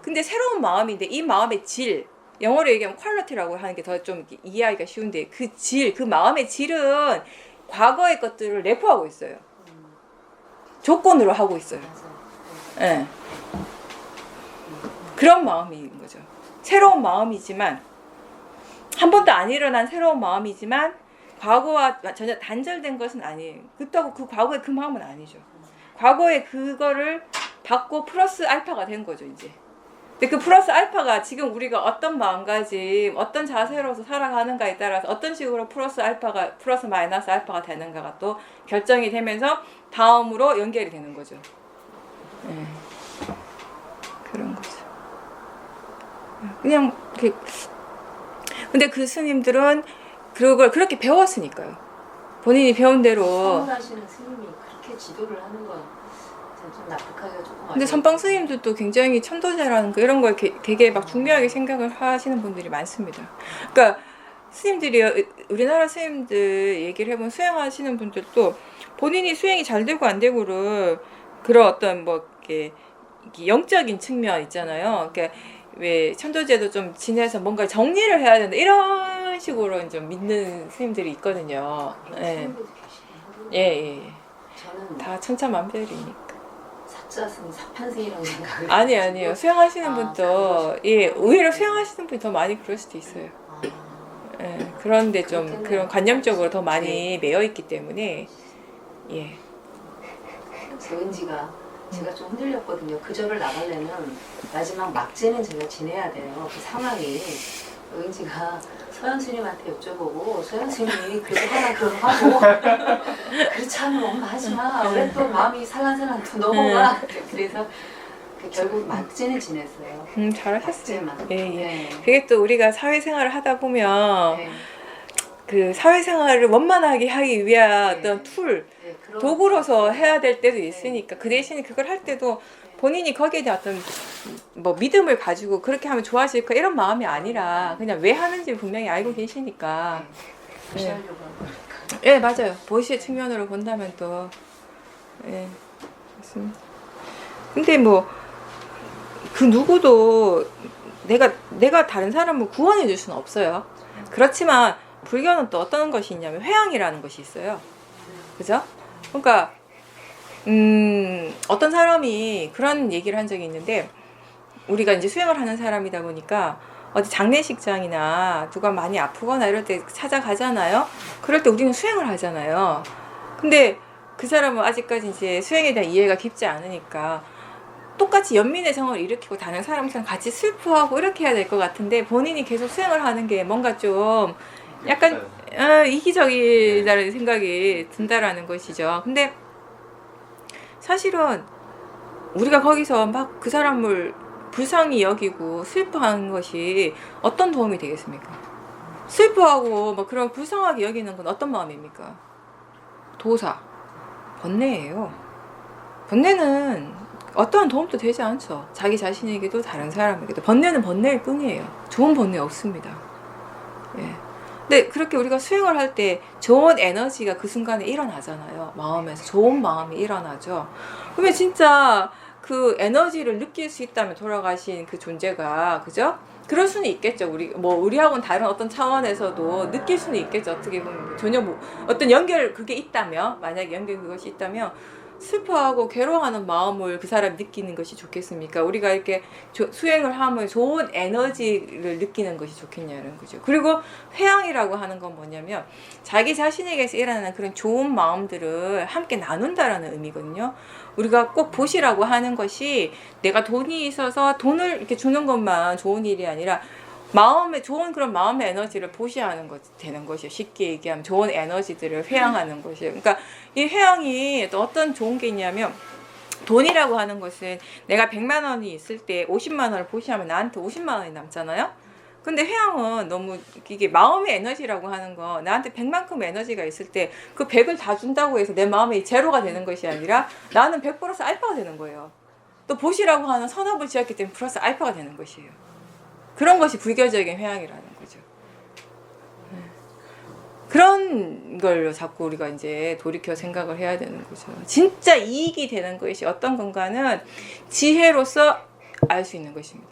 근데 새로운 마음인데 이 마음의 질, 영어로 얘기하면 퀄리티라고 하는 게 더 좀 이해하기가 쉬운데 그 질, 그 마음의 질은 과거의 것들을 내포하고 있어요. 조건으로 하고 있어요. 예. 네. 그런 마음인 거죠. 새로운 마음이지만, 한 번도 안 일어난 새로운 마음이지만 과거와 전혀 단절된 것은 아니에요. 그렇다고 그 과거의 그 마음은 아니죠. 과거에 그거를 받고 플러스 알파가 된 거죠, 이제. 근데 그 플러스 알파가 지금 우리가 어떤 마음가짐, 어떤 자세로서 살아가는가에 따라서 어떤 식으로 플러스 마이너스 알파가 되는가가 또 결정이 되면서 다음으로 연결이 되는 거죠. 네. 그런 거죠. 그냥 근데 그 스님들은 그걸 그렇게 배웠으니까요. 본인이 배운 대로. 선물하시는 스님이 그렇게 지도를 하는 건 좀 납득하기가 조금 근데 선방 스님들도 굉장히 천도제라는 거 이런 걸 되게 막 중요하게 생각을 하시는 분들이 많습니다. 그러니까 스님들이 우리나라 스님들 얘기를 해보면 수행하시는 분들도 본인이 수행이 잘 되고 안 되고를 그런 어떤 뭐 이렇게 영적인 측면 있잖아요. 그러니까 왜 천도제도 좀 지내서 뭔가 정리를 해야 된다 이런 식으로 좀 믿는 스님들이 있거든요. 예. 예. 저는 다 천차만별이니까. 사자승 사판승이라고 생각을 아니에요. 수행하시는 분도 예, 오히려 수행하시는 분이 더 많이 그럴 수도 있어요. 예, 그런데 좀 그렇겠네요. 그런 관념적으로 더 많이 매여 있기 때문에 예. 그래서 은지가 제가 좀 흔들렸거든요. 그 절을 나가려면 마지막 막제는 제가 지내야 돼요. 그 상황이 은지가 서현 스님한테 여쭤보고 서현 스님이 그래도 하나 그거 하고 그렇지 않으면 엄마 하지마. 왜 또 마음이 살랑살랑 또 넘어가. 그래서 결국 막제는 지냈어요. 잘하셨어요. 막제만. 예. 네. 그게 또 우리가 사회생활을 하다 보면 네. 그 사회생활을 원만하게 하기 위한 어떤 툴, 네, 그런 도구로서 해야 될 때도 있으니까 그 대신에 그걸 할 때도 본인이 거기에 대한 어떤 뭐 믿음을 가지고 그렇게 하면 좋아질 거 이런 마음이 아니라 그냥 왜 하는지 분명히 알고 계시니까. 무시하려고 하는 거니까. 예, 맞아요. 보시의 측면으로 본다면 또 예, 맞습니다. 근데 뭐 그 누구도 내가 다른 사람을 구원해 줄 수는 없어요. 그렇지만 불교는 또 어떤 것이 있냐면 회양이라는 것이 있어요. 그죠? 그러니까 어떤 사람이 그런 얘기를 한 적이 있는데 우리가 이제 수행을 하는 사람이다 보니까 어디 장례식장이나 누가 많이 아프거나 이럴 때 찾아가잖아요. 그럴 때 우리는 수행을 하잖아요. 근데 그 사람은 아직까지 이제 수행에 대한 이해가 깊지 않으니까 똑같이 연민의 정을 일으키고 다른 사람처럼 같이 슬퍼하고 이렇게 해야 될 것 같은데 본인이 계속 수행을 하는 게 뭔가 좀 약간 이기적이다는 생각이 든다라는 것이죠. 근데 사실은 우리가 거기서 막 그 사람을 불쌍히 여기고 슬퍼하는 것이 어떤 도움이 되겠습니까? 슬퍼하고 막 그런 불쌍하게 여기는 건 어떤 마음입니까? 도사, 번뇌예요. 번뇌는 어떠한 도움도 되지 않죠. 자기 자신에게도 다른 사람에게도. 번뇌는 번뇌일 뿐이에요. 좋은 번뇌 없습니다. 예. 근데 그렇게 우리가 수행을 할 때 좋은 에너지가 그 순간에 일어나잖아요. 마음에서 좋은 마음이 일어나죠. 그러면 진짜 그 에너지를 느낄 수 있다면 돌아가신 그 존재가 그죠? 그럴 수는 있겠죠. 우리하고는 다른 어떤 차원에서도 느낄 수는 있겠죠. 어떻게 보면 전혀 어떤 연결 그게 있다면 만약에 연결 그것이 있다면 슬퍼하고 괴로워하는 마음을 그 사람이 느끼는 것이 좋겠습니까? 우리가 이렇게 수행을 하면 좋은 에너지를 느끼는 것이 좋겠냐는 거죠. 그리고 회양이라고 하는 건 뭐냐면 자기 자신에게서 일어나는 그런 좋은 마음들을 함께 나눈다라는 의미거든요. 우리가 꼭 보시라고 하는 것이 내가 돈이 있어서 돈을 이렇게 주는 것만 좋은 일이 아니라 마음에 좋은 그런 마음의 에너지를 보시하는 것 되는 것이요. 쉽게 얘기하면 좋은 에너지들을 회양하는 것이요. 그러니까 이 회양이 또 어떤 좋은 게 있냐면 돈이라고 하는 것은 내가 100만 원이 있을 때 50만 원을 보시하면 나한테 50만 원이 남잖아요. 근데 회양은 너무 이게 마음의 에너지라고 하는 거 나한테 100만큼 에너지가 있을 때 그 100을 다 준다고 해서 내 마음이 제로가 되는 것이 아니라 나는 100 플러스 알파가 되는 거예요. 또 보시라고 하는 선업을 지었기 때문에 플러스 알파가 되는 것이에요. 그런 것이 불교적인 회양이라는 거죠. 그런 걸로 자꾸 우리가 이제 돌이켜 생각을 해야 되는 거죠. 진짜 이익이 되는 것이 어떤 건가는 지혜로서 알 수 있는 것입니다.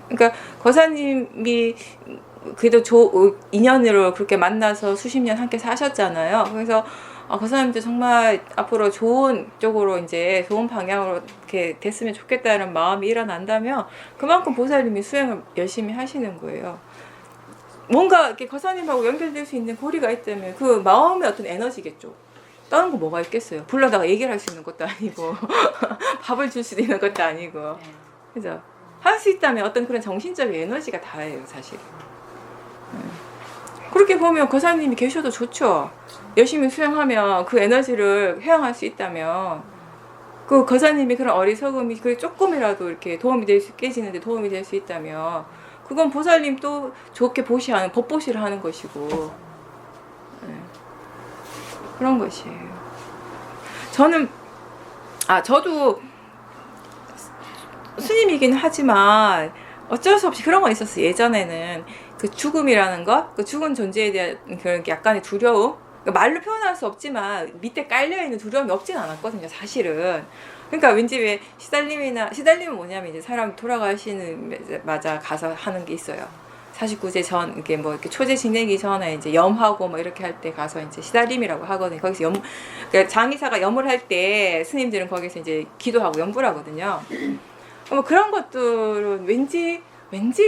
그러니까 거사님이 그래도 인연으로 그렇게 만나서 수십 년 함께 사셨잖아요. 그래서 그 사람들 정말 앞으로 좋은 쪽으로 이제 좋은 방향으로 이렇게 됐으면 좋겠다는 마음이 일어난다면 그만큼 보살님이 수행을 열심히 하시는 거예요. 뭔가 이렇게 거사님하고 연결될 수 있는 고리가 있다면 그 마음의 어떤 에너지겠죠. 다른 거 뭐가 있겠어요. 불러다가 얘기를 할 수 있는 것도 아니고 밥을 줄 수도 있는 것도 아니고 네. 그죠? 할 수 있다면 어떤 그런 정신적인 에너지가 다예요 사실. 그렇게 보면 거사님이 계셔도 좋죠. 열심히 수행하면 그 에너지를 회항할 수 있다면 그 거사님이 그런 어리석음이 그 조금이라도 이렇게 도움이 될 수, 깨지는데 도움이 될 수 있다면 그건 보살님 또 좋게 보시하는 법보시를 하는 것이고 네. 그런 것이에요. 저도 스님이긴 하지만 어쩔 수 없이 그런 거 있었어요. 예전에는 그 죽음이라는 것, 그 죽은 존재에 대한 그런 약간의 두려움, 그러니까 말로 표현할 수 없지만 밑에 깔려있는 두려움이 없진 않았거든요, 사실은. 그러니까 왠지 왜 시달림은 뭐냐면 이제 사람 돌아가시는 맞아 가서 하는 게 있어요. 49제 전, 이게 뭐 이렇게 초제 지내기 전에 이제 염하고 뭐 이렇게 할 때 가서 이제 시달림이라고 하거든요. 거기서 그러니까 장의사가 염을 할 때 스님들은 거기서 이제 기도하고 염불 하거든요. 뭐 그런 것들은 왠지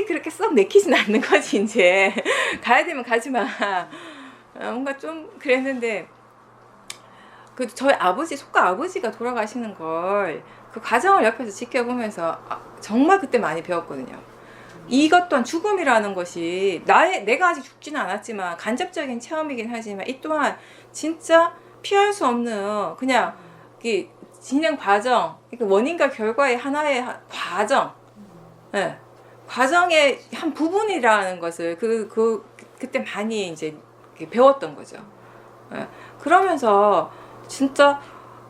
그렇게 썩 내키진 않는 거지, 이제. 가야 되면 가지만. 뭔가 좀 그랬는데, 저희 아버지, 속가 아버지가 돌아가시는 걸, 그 과정을 옆에서 지켜보면서 정말 그때 많이 배웠거든요. 이것 또한 죽음이라는 것이, 내가 아직 죽지는 않았지만, 간접적인 체험이긴 하지만, 이 또한 진짜 피할 수 없는, 그냥, 이 진행 과정, 원인과 결과의 하나의 과정, 네. 과정의 한 부분이라는 것을 그때 많이 이제 배웠던 거죠. 네. 그러면서 진짜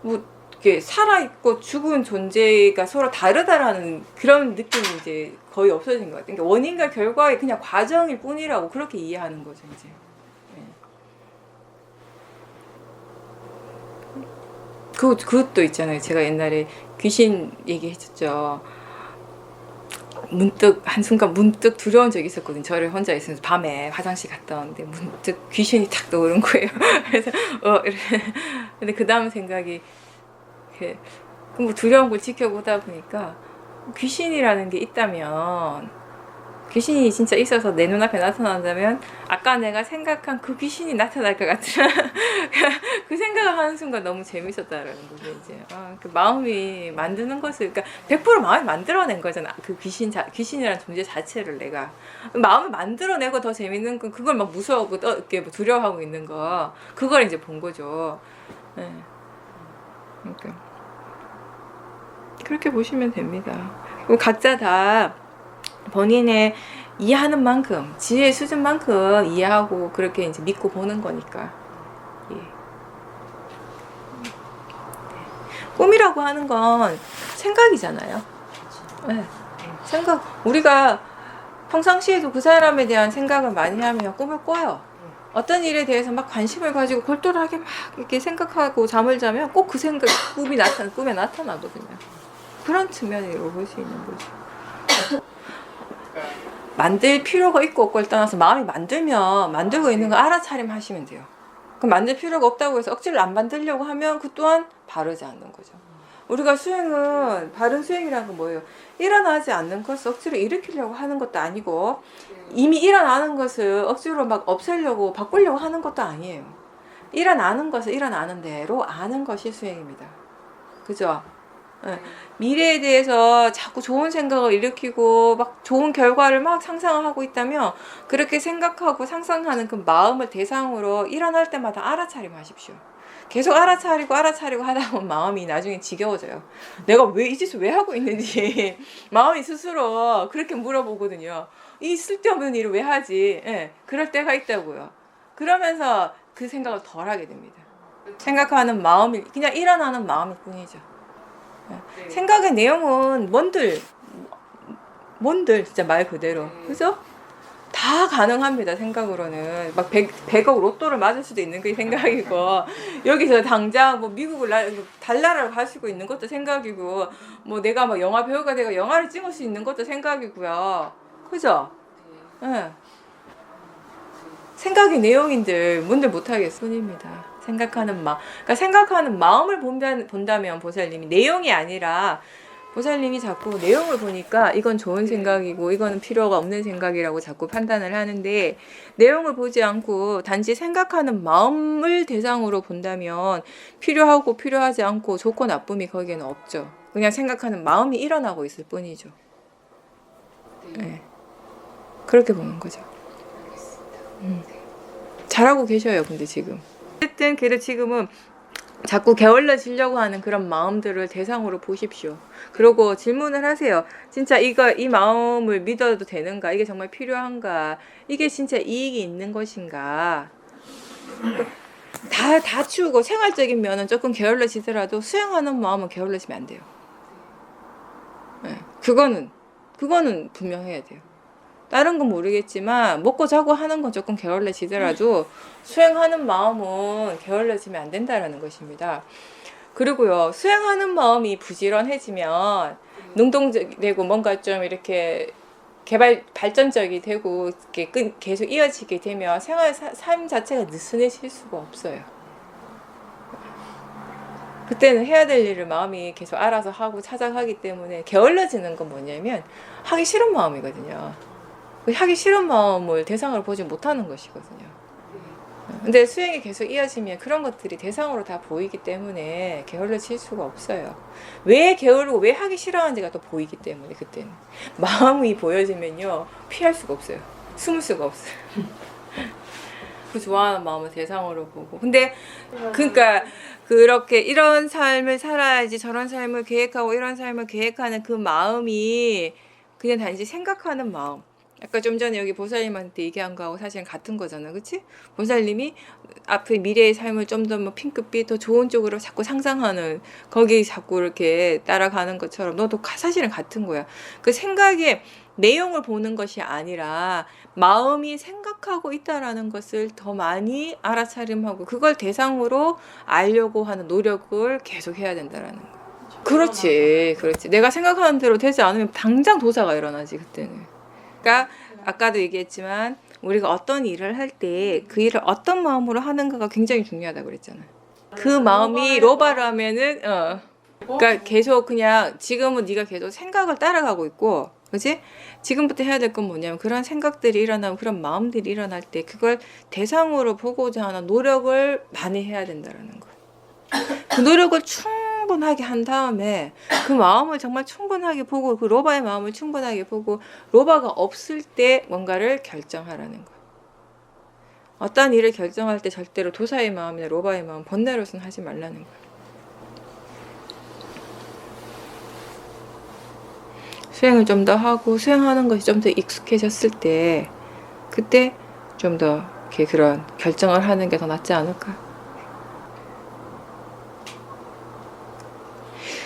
뭐 이렇게 살아있고 죽은 존재가 서로 다르다라는 그런 느낌이 이제 거의 없어진 것 같아요. 그러니까 원인과 결과의 그냥 과정일 뿐이라고 그렇게 이해하는 거죠, 이제. 그것도 있잖아요. 제가 옛날에 귀신 얘기했었죠. 한순간 문득 두려운 적이 있었거든요. 저를 혼자 있으면서 밤에 화장실 갔다 왔는데 문득 귀신이 탁 떠오른 거예요. 그래서, 근데 그 다음 생각이, 뭐 두려운 걸 지켜보다 보니까 귀신이라는 게 있다면, 귀신이 진짜 있어서 내 눈앞에 나타난다면 아까 내가 생각한 그 귀신이 나타날 것 같은 그 생각을 하는 순간 너무 재밌었다라는 거죠. 이제 그 마음이 만드는 것을, 그러니까 100% 마음이 만들어낸 거잖아. 그 귀신이라는 존재 자체를 내가 마음을 만들어내고 더 재밌는 건 그걸 막 무서워하고 이렇게 뭐 두려워하고 있는 거, 그걸 이제 본 거죠. 네. 그러니까 그렇게 보시면 됩니다. 그리고 각자 다 본인의 이해하는 만큼, 지혜의 수준만큼 이해하고 그렇게 이제 믿고 보는 거니까. 예. 꿈이라고 하는 건 생각이잖아요. 네. 생각. 우리가 평상시에도 그 사람에 대한 생각을 많이 하면 꿈을 꿔요. 어떤 일에 대해서 막 관심을 가지고 골똘하게 막 이렇게 생각하고 잠을 자면 꼭 그 생각, 꿈에 나타나거든요. 그런 측면으로 볼 수 있는 거죠. 만들 필요가 있고 없고를 떠나서 마음이 만들고 있는 거 알아차림 하시면 돼요. 그럼 만들 필요가 없다고 해서 억지로 안 만들려고 하면 그 또한 바르지 않는 거죠. 우리가 수행은, 바른 수행이라는 건 뭐예요? 일어나지 않는 것을 억지로 일으키려고 하는 것도 아니고, 이미 일어나는 것을 억지로 막 없애려고 바꾸려고 하는 것도 아니에요. 일어나는 것을 일어나는 대로 아는 것이 수행입니다. 그죠? 네. 미래에 대해서 자꾸 좋은 생각을 일으키고 막 좋은 결과를 막 상상을 하고 있다면, 그렇게 생각하고 상상하는 그 마음을 대상으로 일어날 때마다 알아차림하십시오. 계속 알아차리고 하다 보면 마음이 나중에 지겨워져요. 내가 왜 이 짓을 왜 하고 있는지 마음이 스스로 그렇게 물어보거든요. 이 쓸데없는 일을 왜 하지? 네. 그럴 때가 있다고요. 그러면서 그 생각을 덜 하게 됩니다. 생각하는 마음이 그냥 일어나는 마음일 뿐이죠. 네. 생각의 내용은 뭔들 진짜 말 그대로, 그죠? 다 가능합니다. 생각으로는 막 100억 로또를 맞을 수도 있는 게 생각이고, 여기서 당장 뭐 미국을 달나라를 갈 수 있는 것도 생각이고, 뭐 내가 뭐 영화 배우가 되고 영화를 찍을 수 있는 것도 생각이고요. 그죠? 네. 생각의 내용인들 뭔들 못하겠을 뿐입니다. 생각하는 마음. 그러니까 생각하는 마음을 본다면 보살님이 내용이 아니라 보살님이 자꾸 내용을 보니까 이건 좋은 생각이고 이거는 필요가 없는 생각이라고 자꾸 판단을 하는데, 내용을 보지 않고 단지 생각하는 마음을 대상으로 본다면 필요하고 필요하지 않고 좋고 나쁨이 거기에는 없죠. 그냥 생각하는 마음이 일어나고 있을 뿐이죠. 네. 그렇게 보는 거죠. 잘하고 계셔요. 근데 지금 어쨌든 그래도 지금은 자꾸 게을러지려고 하는 그런 마음들을 대상으로 보십시오. 그리고 질문을 하세요. 진짜 이 마음을 믿어도 되는가? 이게 정말 필요한가? 이게 진짜 이익이 있는 것인가? 다 치우고 생활적인 면은 조금 게을러지더라도 수행하는 마음은 게을러지면 안 돼요. 네, 그거는 분명해야 돼요. 다른 건 모르겠지만 먹고 자고 하는 건 조금 게을러지더라도 수행하는 마음은 게을러지면 안 된다라는 것입니다. 그리고요, 수행하는 마음이 부지런해지면 능동적이고 뭔가 좀 이렇게 발전적이 되고 이렇게 계속 이어지게 되면 삶 자체가 느슨해질 수가 없어요. 그때는 해야 될 일을 마음이 계속 알아서 하고 찾아가기 때문에, 게을러지는 건 뭐냐면 하기 싫은 마음이거든요. 하기 싫은 마음을 대상으로 보지 못하는 것이거든요. 근데 수행이 계속 이어지면 그런 것들이 대상으로 다 보이기 때문에 게을러질 수가 없어요. 왜 게으르고 왜 하기 싫어하는지가 또 보이기 때문에, 그때는 마음이 보여지면요 피할 수가 없어요. 숨을 수가 없어요. 그 좋아하는 마음을 대상으로 보고. 근데 그러니까 그렇게 이런 삶을 살아야지 저런 삶을 계획하고 이런 삶을 계획하는 그 마음이 그냥 단지 생각하는 마음. 아까 좀 전에 여기 보살님한테 얘기한 거하고 사실은 같은 거잖아, 그치? 보살님이 앞에 미래의 삶을 좀 더 뭐 핑크빛 더 좋은 쪽으로 자꾸 상상하는, 거기 자꾸 이렇게 따라가는 것처럼 너도 사실은 같은 거야. 그 생각의 내용을 보는 것이 아니라 마음이 생각하고 있다라는 것을 더 많이 알아차림하고 그걸 대상으로 알려고 하는 노력을 계속 해야 된다라는 거야. 그렇지. 내가 생각하는 대로 되지 않으면 당장 도사가 일어나지, 그때는. 그러니까 아까도 얘기했지만 우리가 어떤 일을 할 때 그 일을 어떤 마음으로 하는가가 굉장히 중요하다고 그랬잖아. 그 마음이 로바라면은 그러니까 계속 그냥 지금은 네가 계속 생각을 따라가고 있고, 그렇지? 지금부터 해야 될 건 뭐냐면 그런 생각들이 일어나고 그런 마음들이 일어날 때 그걸 대상으로 보고자 하는 노력을 많이 해야 된다라는 거. 그 노력을 충분하게 한 다음에 그 마음을 정말 충분하게 보고, 그 로바의 마음을 충분하게 보고 로바가 없을 때 뭔가를 결정하라는 거예요. 어떤 일을 결정할 때 절대로 도사의 마음이나 로바의 마음 번뇌로서는 하지 말라는 거예요. 수행을 좀 더 하고 수행하는 것이 좀 더 익숙해졌을 때 그때 좀 더 이렇게 그런 결정을 하는 게 더 낫지 않을까.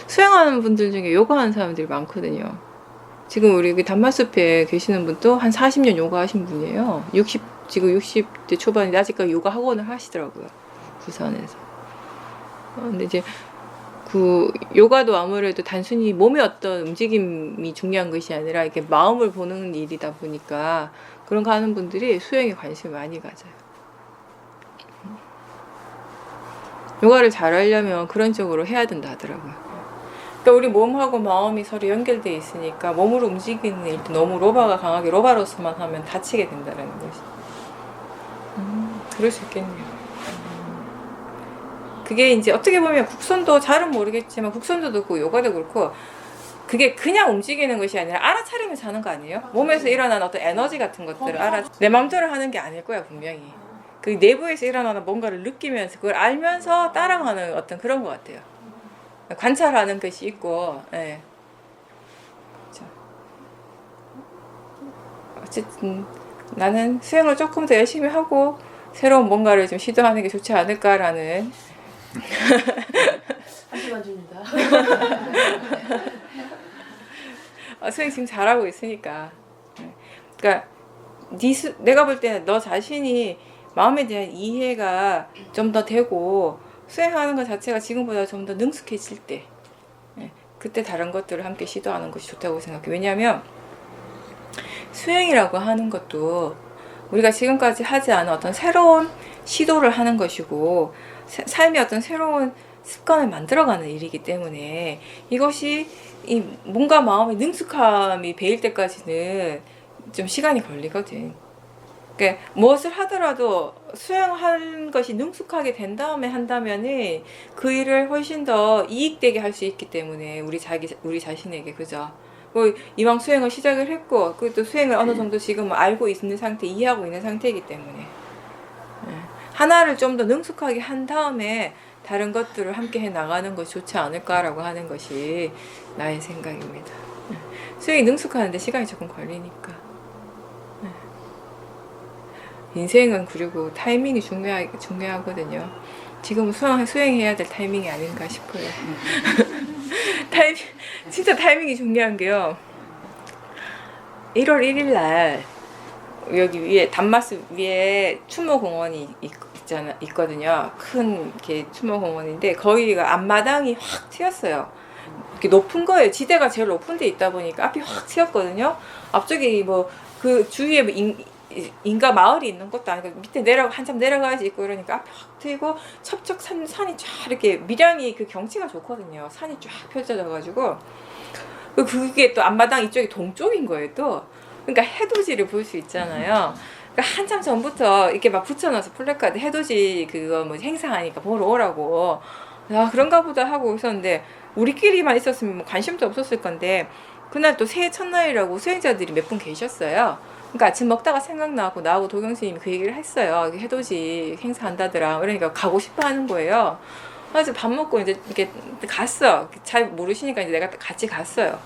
수행하는 분들 중에 요가하는 사람들이 많거든요. 지금 우리 여기 단마숲에 계시는 분도 한 40년 요가 하신 분이에요. 지금 60대 초반인데 아직까지 요가 학원을 하시더라고요. 부산에서. 근데 이제 그 요가도 아무래도 단순히 몸의 어떤 움직임이 중요한 것이 아니라 이렇게 마음을 보는 일이다 보니까 그런 거 하는 분들이 수행에 관심을 많이 가져요. 요가를 잘 하려면 그런 쪽으로 해야 된다 하더라고요. 그러니까 우리 몸하고 마음이 서로 연결되어 있으니까 몸으로 움직이는 일 때 너무 로바가 강하게 로바로서만 하면 다치게 된다는 것이. 그럴 수 있겠네요. 그게 이제 어떻게 보면 국선도 잘은 모르겠지만 국선도 그렇고 요가도 그렇고 그게 그냥 움직이는 것이 아니라 알아차리면서 하는 거 아니에요? 몸에서 일어나는 어떤 에너지 같은 것들을 내 마음대로 하는 게 아닐 거야, 분명히. 그 내부에서 일어나는 뭔가를 느끼면서 그걸 알면서 따라가는 어떤 그런 것 같아요. 관찰하는 것이 있고, 예. 그렇죠. 어쨌든 나는 수행을 조금 더 열심히 하고 새로운 뭔가를 좀 시도하는 게 좋지 않을까라는. 한시만 줍니다. 수행 지금 잘하고 있으니까. 그러니까 내가 볼 때는 너 자신이 마음에 대한 이해가 좀 더 되고 수행하는 것 자체가 지금보다 좀 더 능숙해질 때, 그때 다른 것들을 함께 시도하는 것이 좋다고 생각해. 왜냐하면 수행이라고 하는 것도 우리가 지금까지 하지 않은 어떤 새로운 시도를 하는 것이고 삶의 어떤 새로운 습관을 만들어가는 일이기 때문에 이것이 이 몸과 마음의 능숙함이 배일 때까지는 좀 시간이 걸리거든. 그러니까 무엇을 하더라도 수행한 것이 능숙하게 된 다음에 한다면은 그 일을 훨씬 더 이익되게 할 수 있기 때문에 우리 자신에게 그죠. 이왕 수행을 시작을 했고 그또 수행을 어느 정도 지금 알고 있는 상태, 이해하고 있는 상태이기 때문에 하나를 좀 더 능숙하게 한 다음에 다른 것들을 함께 해 나가는 것이 좋지 않을까라고 하는 것이 나의 생각입니다. 수행이 능숙하는데 시간이 조금 걸리니까. 인생은 그리고 타이밍이 중요하거든요. 지금 수행해야 될 타이밍이 아닌가 싶어요. 진짜 타이밍이 중요한 게요. 1월 1일 날 여기 위에 단마스 위에 추모공원이 있거든요. 큰 이렇게 추모공원인데 거기가 앞마당이 확 트였어요. 이렇게 높은 거예요. 지대가 제일 높은 데 있다 보니까 앞이 확 트였거든요. 앞쪽에 뭐 그 주위에 인가 마을이 있는 것도 아니고 밑에 한참 내려가야지 있고 이러니까 앞에 확 트이고 첩첩 산이 쫙 이렇게 밀양이 그 경치가 좋거든요. 산이 쫙 펼쳐져가지고 그게 또 앞마당 이쪽이 동쪽인 거예요. 또 그러니까 해돋이를 볼 수 있잖아요. 그러니까 한참 전부터 이렇게 막 붙여놔서 플래카드 해돋이 그거 뭐 행사하니까 보러 오라고. 아 그런가 보다 하고 있었는데 우리끼리만 있었으면 뭐 관심도 없었을 건데 그날 또 새해 첫날이라고 수행자들이 몇 분 계셨어요. 그러니까 아침 먹다가 생각나고 나하고 도경 스님이 그 얘기를 했어요. 해돋이 행사한다더라. 그러니까 가고 싶어 하는 거예요. 그래서 밥 먹고 이제 이렇게 갔어. 잘 모르시니까 이제 내가 같이 갔어요.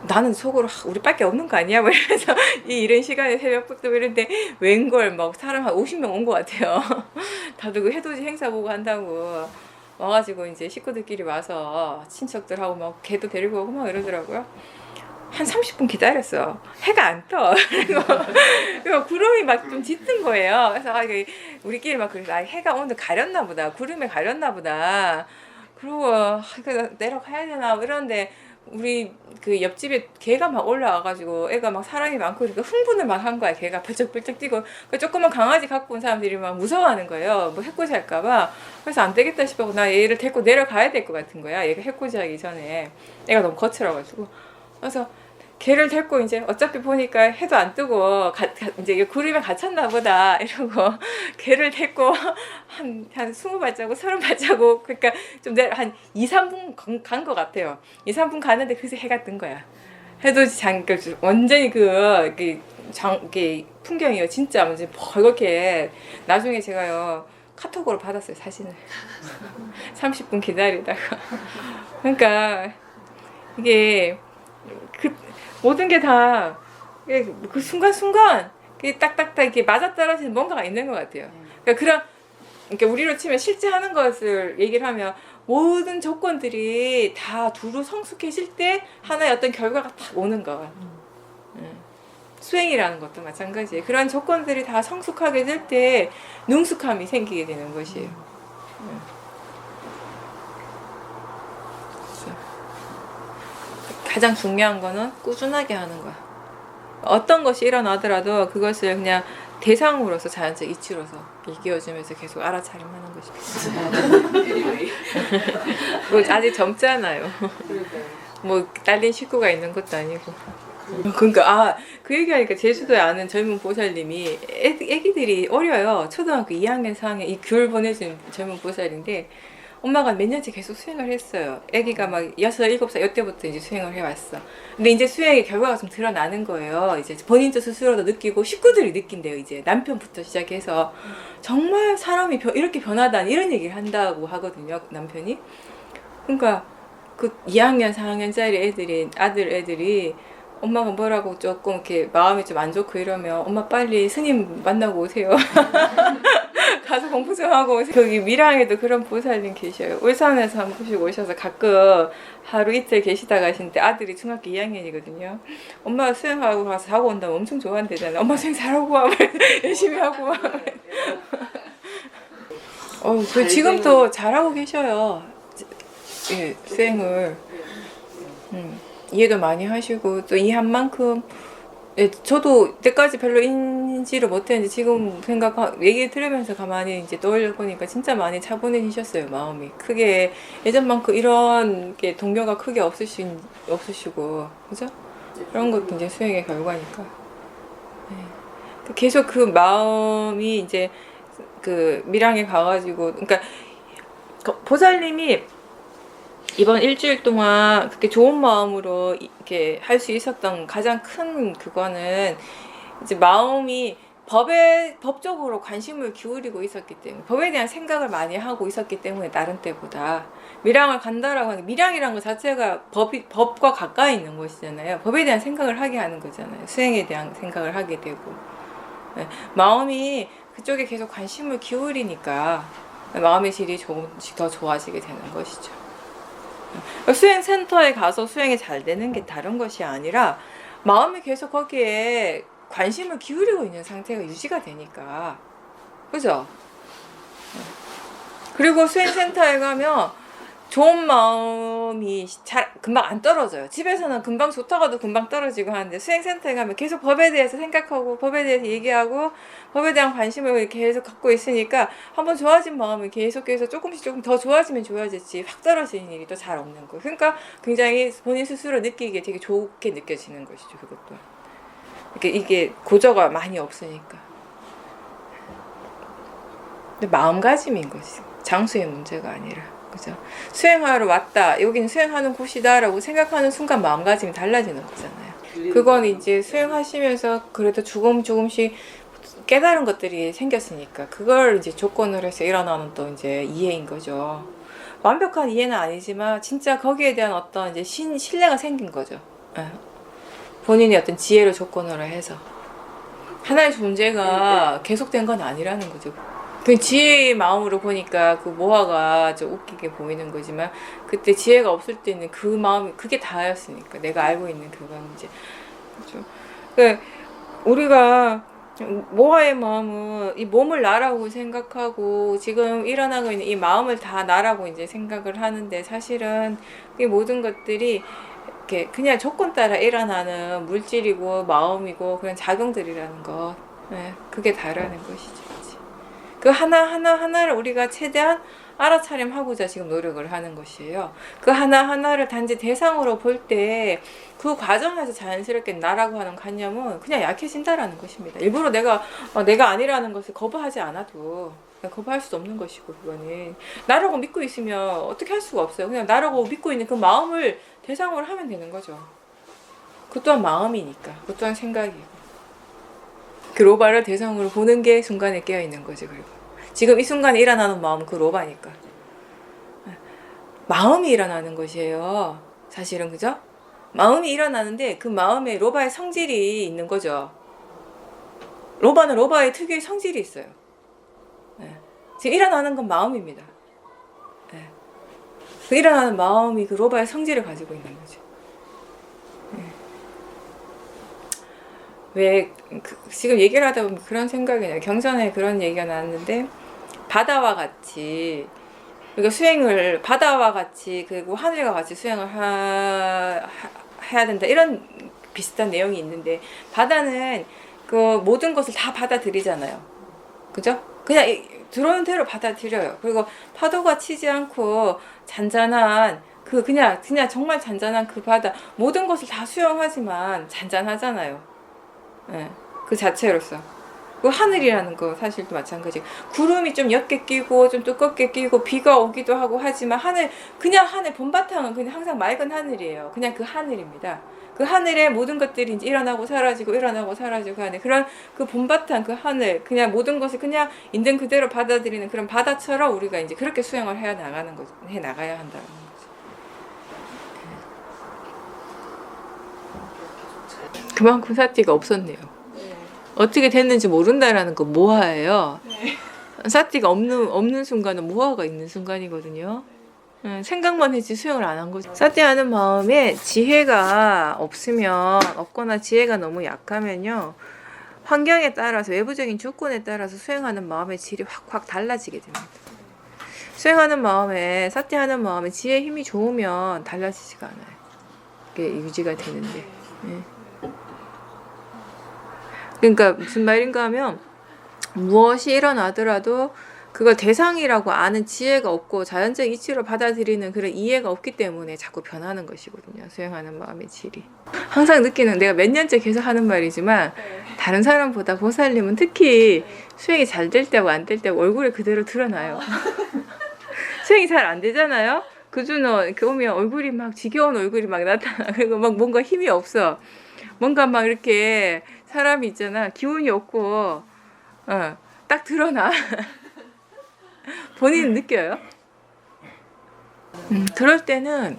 나는 속으로 우리밖에 없는 거 아니야? 뭐 이러면서 이런 시간에 새벽부터 이런데 웬걸 막 사람 한 50명 온 것 같아요. 다들 그 해돋이 행사 보고 한다고 와가지고 이제 식구들끼리 와서 친척들하고 막 걔도 데리고 오고 막 이러더라고요. 한 30분 기다렸어. 해가 안 떠. 그리고 구름이 막 좀 짙은 거예요. 그래서 우리끼리 막 그래서 해가 오늘 가렸나 보다. 구름에 가렸나 보다. 그리고 내려가야 되나 이러는데 우리 그 옆집에 개가 막 올라와가지고 애가 막 사람이 많고 그러니까 흥분을 막 한 거야. 개가 벌쩍벌쩍 뛰고 그 조그만 강아지 갖고 온 사람들이 막 무서워하는 거예요. 뭐 해코지 할까봐. 그래서 안 되겠다 싶어서 나 얘를 데리고 내려가야 될 것 같은 거야. 얘가 해코지 하기 전에 애가 너무 거칠어가지고. 그래서 걔를 데리고 이제 어차피 보니까 해도 안 뜨고 이제 구름에 갇혔나 보다 이러고 걔를 데리고 한 20발자국 30발자국 그러니까 좀 한 2-3분 간 것 같아요. 2-3분 가는데 그새 해가 뜬 거야. 해돋이 완전히 그 풍경이요. 진짜 완전 벌겋게. 나중에 제가요 카톡으로 받았어요. 사진을. 30분 기다리다가. 그러니까 이게 모든 게 다 그 순간순간 딱딱딱 이렇게 맞아떨어지는 뭔가가 있는 것 같아요. 그러니까 우리로 치면 실제 하는 것을 얘기를 하면 모든 조건들이 다 두루 성숙해질 때 하나의 어떤 결과가 딱 오는 거. 수행이라는 것도 마찬가지예요. 그런 조건들이 다 성숙하게 될 때 능숙함이 생기게 되는 것이에요. 가장 중요한 거는 꾸준하게 하는 거야. 어떤 것이 일어나더라도 그것을 그냥 대상으로서 자연적 이치로서 일깨워주면서 계속 알아차림하는 것이 뭐 아직 젊잖아요. 뭐 딸린 식구가 있는 것도 아니고. 그러니까 그 얘기하니까 제주도에 아는 젊은 보살님이 애기들이 어려요. 초등학교 2학년 4학년 이 귤 보내준 젊은 보살인데 엄마가 몇 년째 계속 수행을 했어요. 아기가 막 6, 7살 이때부터 이제 수행을 해왔어. 근데 이제 수행의 결과가 좀 드러나는 거예요. 이제 본인도 스스로도 느끼고 식구들이 느낀대요. 이제 남편부터 시작해서 정말 사람이 이렇게 변하다니 이런 얘기를 한다고 하거든요. 남편이. 그러니까 그 2학년, 4학년짜리 아들 애들이 엄마가 뭐라고 조금 이렇게 마음이 좀 안 좋고 이러면 엄마 빨리 스님 만나고 오세요. 가서 공부 좀 하고 오세요. 거기 밀양에도 그런 보살님 계셔요. 울산에서 한 번씩 오셔서 가끔 하루 이틀 계시다 가시는데 아들이 중학교 2학년이거든요. 엄마가 수행하고 가서 자고 온다면 엄청 좋아한대잖아요. 엄마 수행 잘하고 와. 열심히 하고 와. 지금도 잘하고 계셔요. 예, 수행을. 이해도 많이 하시고 또 이해한 만큼 저도 때까지 별로 했는지를 못했는지 지금 얘기 들으면서 가만히 이제 떠올려 보니까 진짜 많이 차분해지셨어요. 마음이 크게 예전만큼 이런 게 동요가 크게 없으시고 그죠? 그런 것도 이제 수행의 결과니까. 네. 계속 그 마음이 이제 그 밀양에 가가지고 그러니까 보살님이 이번 일주일 동안 그렇게 좋은 마음으로 이렇게 할 수 있었던 가장 큰 그거는 이제 마음이 법적으로 관심을 기울이고 있었기 때문에 법에 대한 생각을 많이 하고 있었기 때문에 다른 때보다 밀양을 간다라고 하는 밀양이라는 것 자체가 법과 가까이 있는 것이잖아요. 법에 대한 생각을 하게 하는 거잖아요. 수행에 대한 생각을 하게 되고 네. 마음이 그쪽에 계속 관심을 기울이니까 마음의 질이 조금씩 더 좋아지게 되는 것이죠. 수행센터에 가서 수행이 잘 되는 게 다른 것이 아니라 마음이 계속 거기에 관심을 기울이고 있는 상태가 유지가 되니까 그죠? 그리고 수행센터에 가면 좋은 마음이 금방 안 떨어져요. 집에서는 금방 좋다가도 금방 떨어지고 하는데 수행센터에 가면 계속 법에 대해서 생각하고 법에 대해서 얘기하고 법에 대한 관심을 계속 갖고 있으니까 한번 좋아진 마음이 계속해서 조금 더 좋아지면 좋아졌지 확 떨어지는 일이 또 잘 없는 거예요. 그러니까 굉장히 본인 스스로 느끼기에 되게 좋게 느껴지는 것이죠. 그것도 이게 고저가 많이 없으니까. 근데 마음가짐인 것이 장소의 문제가 아니라 그죠? 수행하러 왔다. 여기는 수행하는 곳이다라고 생각하는 순간 마음가짐이 달라지는 거잖아요. 그건 이제 수행하시면서 그래도 조금씩 깨달은 것들이 생겼으니까 그걸 이제 조건으로 해서 일어나는 또 이제 이해인 거죠. 완벽한 이해는 아니지만 진짜 거기에 대한 어떤 이제 신뢰가 생긴 거죠. 본인의 어떤 지혜를 조건으로 해서 하나의 존재가 계속된 건 아니라는 거죠. 그 지혜의 마음으로 보니까 그 모화가 좀 웃기게 보이는 거지만 그때 지혜가 없을 때는 그 마음이 그게 다였으니까 내가 알고 있는 그건 이제 그렇죠. 그 우리가 모화의 마음은 이 몸을 나라고 생각하고 지금 일어나고 있는 이 마음을 다 나라고 이제 생각을 하는데 사실은 이 모든 것들이 이렇게 그냥 조건 따라 일어나는 물질이고 마음이고 그런 작용들이라는 것. 네, 그게 다라는 것이죠. 그 하나를 우리가 최대한 알아차림하고자 지금 노력을 하는 것이에요. 그 하나하나를 단지 대상으로 볼 때 그 과정에서 자연스럽게 나라고 하는 관념은 그냥 약해진다라는 것입니다. 일부러 내가 아니라는 것을 거부하지 않아도 거부할 수 없는 것이고 그거는 나라고 믿고 있으면 어떻게 할 수가 없어요. 그냥 나라고 믿고 있는 그 마음을 대상으로 하면 되는 거죠. 그 또한 마음이니까. 그 또한 생각이고. 그 로바를 대상으로 보는 게 순간에 깨어있는 거지. 그리고 지금 이 순간에 일어나는 마음은 그 로바니까. 마음이 일어나는 것이에요. 사실은 그죠? 마음이 일어나는데 그 마음에 로바의 성질이 있는 거죠. 로바는 로바의 특유의 성질이 있어요. 지금 일어나는 건 마음입니다. 그 일어나는 마음이 그 로바의 성질을 가지고 있는 거죠. 왜 지금 얘기를 하다 보면 그런 생각이 나요. 경전에 그런 얘기가 나왔는데 바다와 같이 그러니까 수행을 바다와 같이 그리고 하늘과 같이 수행을 해야 된다 이런 비슷한 내용이 있는데 바다는 그 모든 것을 다 받아들이잖아요. 그죠? 그냥 들어오는 대로 받아들여요. 그리고 파도가 치지 않고 잔잔한 그냥 정말 잔잔한 그 바다 모든 것을 다 수용하지만 잔잔하잖아요. 네, 그 자체로서 그 하늘이라는 거 사실도 마찬가지. 구름이 좀 옅게 끼고 좀 두껍게 끼고 비가 오기도 하고 하지만 하늘 본바탕은 그냥 항상 맑은 하늘이에요. 그냥 그 하늘입니다. 그 하늘에 모든 것들이 이제 일어나고 사라지고 하는 그런 그 본바탕 그 하늘 그냥 모든 것을 그냥 있는 그대로 받아들이는 그런 바다처럼 우리가 이제 그렇게 수행을 해 나가야 한다는 거죠. 그만큼 사티가 없었네요. 어떻게 됐는지 모른다라는 건 모화예요. 사티가 없는 순간은 모화가 있는 순간이거든요. 생각만 했지 수행을 안 한 거죠. 사티하는 마음에 지혜가 없거나 지혜가 너무 약하면요. 환경에 따라서 외부적인 조건에 따라서 수행하는 마음의 질이 확 달라지게 됩니다. 수행하는 마음에 사티하는 마음에 지혜의 힘이 좋으면 달라지지가 않아요. 그게 유지가 되는데. 그러니까 무슨 말인가 하면 무엇이 일어나더라도 그걸 대상이라고 아는 지혜가 없고 자연적 이치로 받아들이는 그런 이해가 없기 때문에 자꾸 변하는 것이거든요. 수행하는 마음의 질이. 항상 느끼는, 내가 몇 년째 계속 하는 말이지만 다른 사람보다 보살님은 특히 수행이 잘 될 때하고 안 될 때하고 얼굴에 그대로 드러나요. 수행이 잘 안 되잖아요. 그주는 이렇게 오면 얼굴이 막 지겨운 얼굴이 막 나타나. 그리고 막 뭔가 힘이 없어. 뭔가 막 이렇게 사람이 있잖아. 기운이 없고 딱 드러나. 본인은 느껴요? 그럴 때는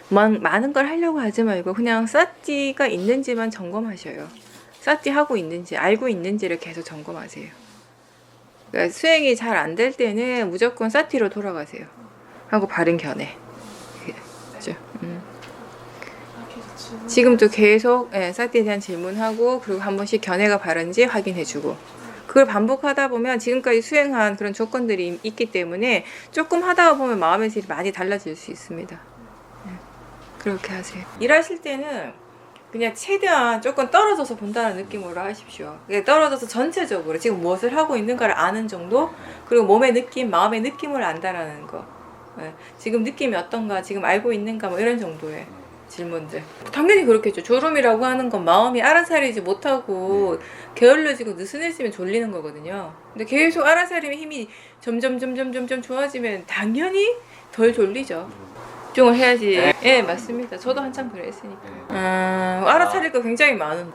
많은 걸 하려고 하지 말고 그냥 사티가 있는지만 점검하셔요. 사티 하고 있는지 알고 있는지를 계속 점검하세요. 그러니까 수행이 잘 안 될 때는 무조건 사티로 돌아가세요. 하고 바른 견해. 그죠? 지금도 계속 사티에 대한 질문하고 그리고 한 번씩 견해가 바른지 확인해주고 그걸 반복하다 보면 지금까지 수행한 그런 조건들이 있기 때문에 조금 하다 보면 마음의 질이 많이 달라질 수 있습니다. 그렇게 하세요. 일하실 때는 그냥 최대한 조금 떨어져서 본다는 느낌으로 하십시오. 떨어져서 전체적으로 지금 무엇을 하고 있는가를 아는 정도, 그리고 몸의 느낌, 마음의 느낌을 안다라는 거. 지금 느낌이 어떤가, 지금 알고 있는가, 뭐 이런 정도의 질문들. 당연히 그렇겠죠. 졸음이라고 하는 건 마음이 알아차리지 못하고 게을러지고 느슨해지면 졸리는 거거든요. 근데 계속 알아차림의 힘이 점점 좋아지면 당연히 덜 졸리죠. 집중을 해야지. 예, 맞습니다. 저도 한참 그랬으니까. 알아차릴 거 굉장히 많은.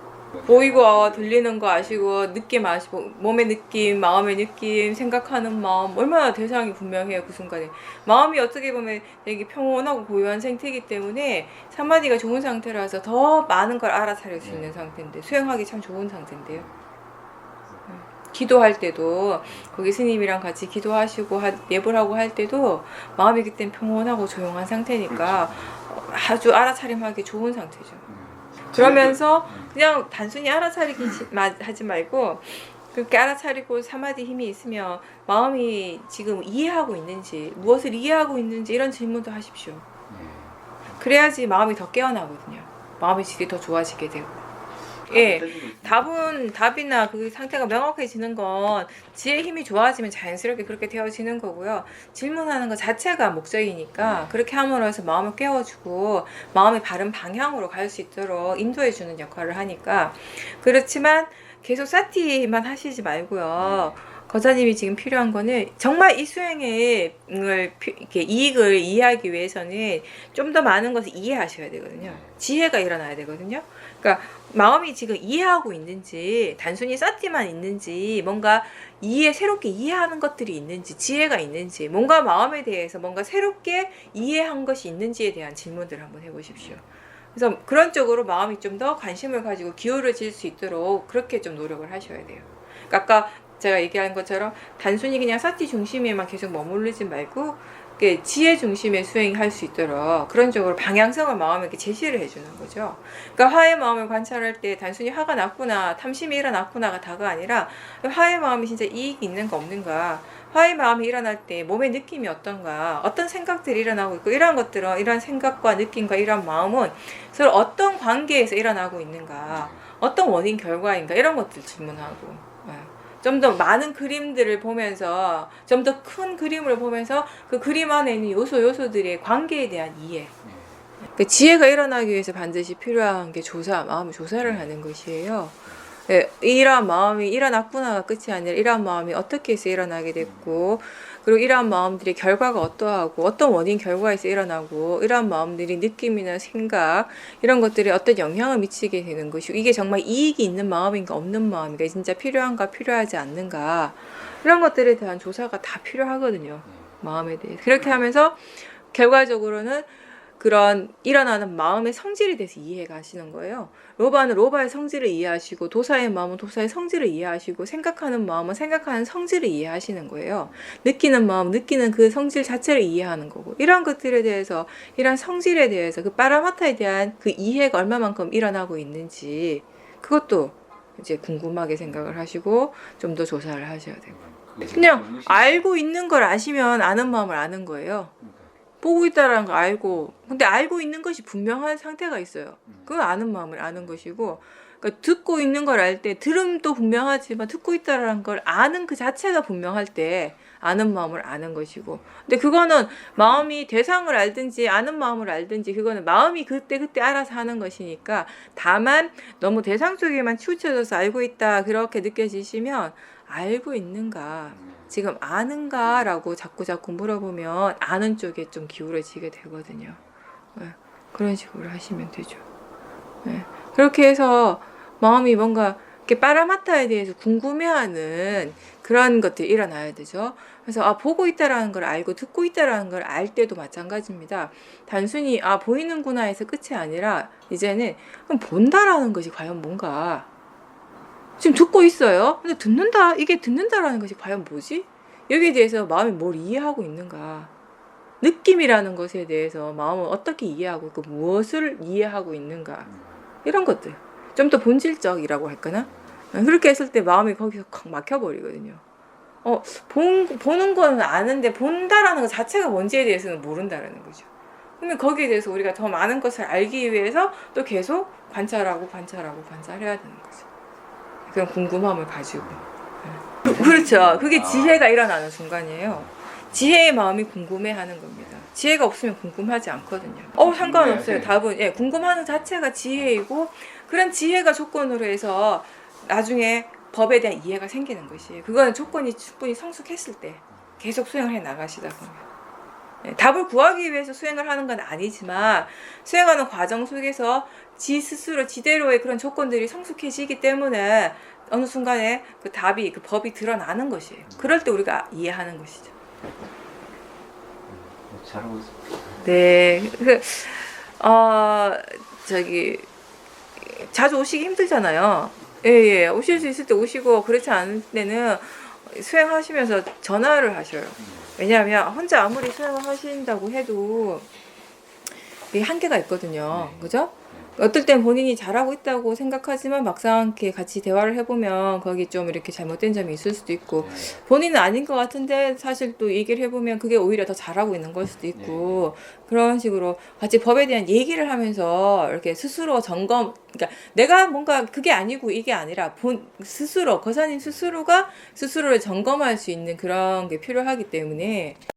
보이고 들리는 거 아시고 느낌 아시고 몸의 느낌, 마음의 느낌, 생각하는 마음 얼마나 대상이 분명해요. 그 순간에 마음이 어떻게 보면 되게 평온하고 고요한 상태이기 때문에 사마디가 좋은 상태라서 더 많은 걸 알아차릴 수 있는 상태인데 수행하기 참 좋은 상태인데요. 기도할 때도 거기 스님이랑 같이 기도하시고 예불 하고 할 때도 마음이 그땐 평온하고 조용한 상태니까 아주 알아차림하기 좋은 상태죠. 그러면서 그냥 단순히 알아차리기 하지 말고 그렇게 알아차리고 사마디 힘이 있으면 마음이 지금 이해하고 있는지, 무엇을 이해하고 있는지 이런 질문도 하십시오. 그래야지 마음이 더 깨어나거든요. 마음의 질이 더 좋아지게 되고. 예, 답이나 그 상태가 명확해지는 건 지혜 힘이 좋아지면 자연스럽게 그렇게 되어지는 거고요. 질문하는 것 자체가 목적이니까 그렇게 함으로 해서 마음을 깨워주고 마음의 바른 방향으로 갈 수 있도록 인도해주는 역할을 하니까. 그렇지만 계속 사티만 하시지 말고요. 거사님이 지금 필요한 거는 정말 이 수행의 이렇게 이익을 이해하기 위해서는 좀 더 많은 것을 이해하셔야 되거든요. 지혜가 일어나야 되거든요. 그러니까 마음이 지금 이해하고 있는지, 단순히 사티만 있는지, 뭔가 새롭게 이해하는 것들이 있는지, 지혜가 있는지, 뭔가 마음에 대해서 뭔가 새롭게 이해한 것이 있는지에 대한 질문들을 한번 해보십시오. 그래서 그런 쪽으로 마음이 좀 더 관심을 가지고 기울어질 수 있도록 그렇게 좀 노력을 하셔야 돼요. 그러니까 아까 제가 얘기한 것처럼 단순히 그냥 사티 중심에만 계속 머무르지 말고 지혜 중심의 수행할 수 있도록 그런 쪽으로 방향성을 마음에게 제시를 해주는 거죠. 그러니까 화의 마음을 관찰할 때 단순히 화가 났구나, 탐심이 일어났구나가 다가 아니라 화의 마음이 진짜 이익이 있는가 없는가, 화의 마음이 일어날 때 몸의 느낌이 어떤가, 어떤 생각들이 일어나고 있고, 이러한 것들은, 이러한 생각과 느낌과 이러한 마음은 서로 어떤 관계에서 일어나고 있는가, 어떤 원인 결과인가, 이런 것들 질문하고, 좀 더 많은 그림들을 보면서, 좀 더 큰 그림을 보면서 그 그림 안에 있는 요소들의 관계에 대한 이해. 그 지혜가 일어나기 위해서 반드시 필요한 게 마음의 조사를 하는 것이에요. 네, 이러한 마음이 일어났구나가 끝이 아니라 이러한 마음이 어떻게 해서 일어나게 됐고, 그리고 이러한 마음들의 결과가 어떠하고, 어떤 원인 결과에서 일어나고, 이러한 마음들이 느낌이나 생각 이런 것들에 어떤 영향을 미치게 되는 것이고, 이게 정말 이익이 있는 마음인가 없는 마음인가, 진짜 필요한가 필요하지 않는가, 이런 것들에 대한 조사가 다 필요하거든요. 마음에 대해. 그렇게 하면서 결과적으로는 그런 일어나는 마음의 성질에 대해서 이해가 하시는 거예요. 로바는 로바의 성질을 이해하시고, 도사의 마음은 도사의 성질을 이해하시고, 생각하는 마음은 생각하는 성질을 이해하시는 거예요. 느끼는 마음, 느끼는 그 성질 자체를 이해하는 거고, 이러한 것들에 대해서, 이러한 성질에 대해서 그 파라마타에 대한 그 이해가 얼마만큼 일어나고 있는지 그것도 이제 궁금하게 생각을 하시고 좀 더 조사를 하셔야 되고. 그냥 알고 있는 걸 아시면 아는 마음을 아는 거예요. 보고 있다라는 거 알고, 근데 알고 있는 것이 분명한 상태가 있어요. 그건 아는 마음을 아는 것이고, 그러니까 듣고 있는 걸 알 때, 들음도 분명하지만 듣고 있다라는 걸 아는 그 자체가 분명할 때 아는 마음을 아는 것이고, 근데 그거는 마음이 대상을 알든지 아는 마음을 알든지 그거는 마음이 그때 알아서 하는 것이니까, 다만 너무 대상 쪽에만 치우쳐져서 알고 있다 그렇게 느껴지시면, 알고 있는가, 지금 아는가라고 자꾸 물어보면 아는 쪽에 좀 기울어지게 되거든요. 네, 그런 식으로 하시면 되죠. 네, 그렇게 해서 마음이 뭔가 이렇게 빠라마타에 대해서 궁금해하는 그런 것들이 일어나야 되죠. 그래서 보고 있다라는 걸 알고 듣고 있다라는 걸 알 때도 마찬가지입니다. 단순히 보이는구나 해서 끝이 아니라 이제는 그럼 본다라는 것이 과연 뭔가, 지금 듣고 있어요. 근데 이게 듣는다라는 것이 과연 뭐지? 여기에 대해서 마음이 뭘 이해하고 있는가? 느낌이라는 것에 대해서 마음은 어떻게 이해하고 있고 무엇을 이해하고 있는가? 이런 것들. 좀 더 본질적이라고 할까나? 그렇게 했을 때 마음이 거기서 콱 막혀버리거든요. 보는 건 아는데 본다라는 것 자체가 뭔지에 대해서는 모른다라는 거죠. 그러면 거기에 대해서 우리가 더 많은 것을 알기 위해서 또 계속 관찰해야 되는 거죠. 그런 궁금함을 가지고. 그렇죠. 그게 지혜가 일어나는 순간이에요. 지혜의 마음이 궁금해하는 겁니다. 지혜가 없으면 궁금하지 않거든요. 상관없어요. 답은 궁금하는 자체가 지혜이고, 그런 지혜가 조건으로 해서 나중에 법에 대한 이해가 생기는 것이에요. 그거는 조건이 충분히 성숙했을 때 계속 수행을 해 나가시다 보면. 답을 구하기 위해서 수행을 하는 건 아니지만, 수행하는 과정 속에서 지 스스로 지대로의 그런 조건들이 성숙해지기 때문에 어느 순간에 그 답이, 그 법이 드러나는 것이에요. 그럴 때 우리가 이해하는 것이죠. 잘하고 있습니다. 네. 자주 오시기 힘들잖아요. 예. 오실 수 있을 때 오시고, 그렇지 않을 때는 수행하시면서 전화를 하셔요. 왜냐하면 혼자 아무리 수행을 하신다고 해도 이게 한계가 있거든요. 그죠? 어떨 땐 본인이 잘하고 있다고 생각하지만 막상 이렇게 같이 대화를 해보면 거기 좀 이렇게 잘못된 점이 있을 수도 있고, 본인은 아닌 것 같은데 사실 또 얘기를 해보면 그게 오히려 더 잘하고 있는 걸 수도 있고, 그런 식으로 같이 법에 대한 얘기를 하면서 이렇게 스스로 그러니까 내가 뭔가 그게 아니고 이게 아니라 거사님 스스로가 스스로를 점검할 수 있는 그런 게 필요하기 때문에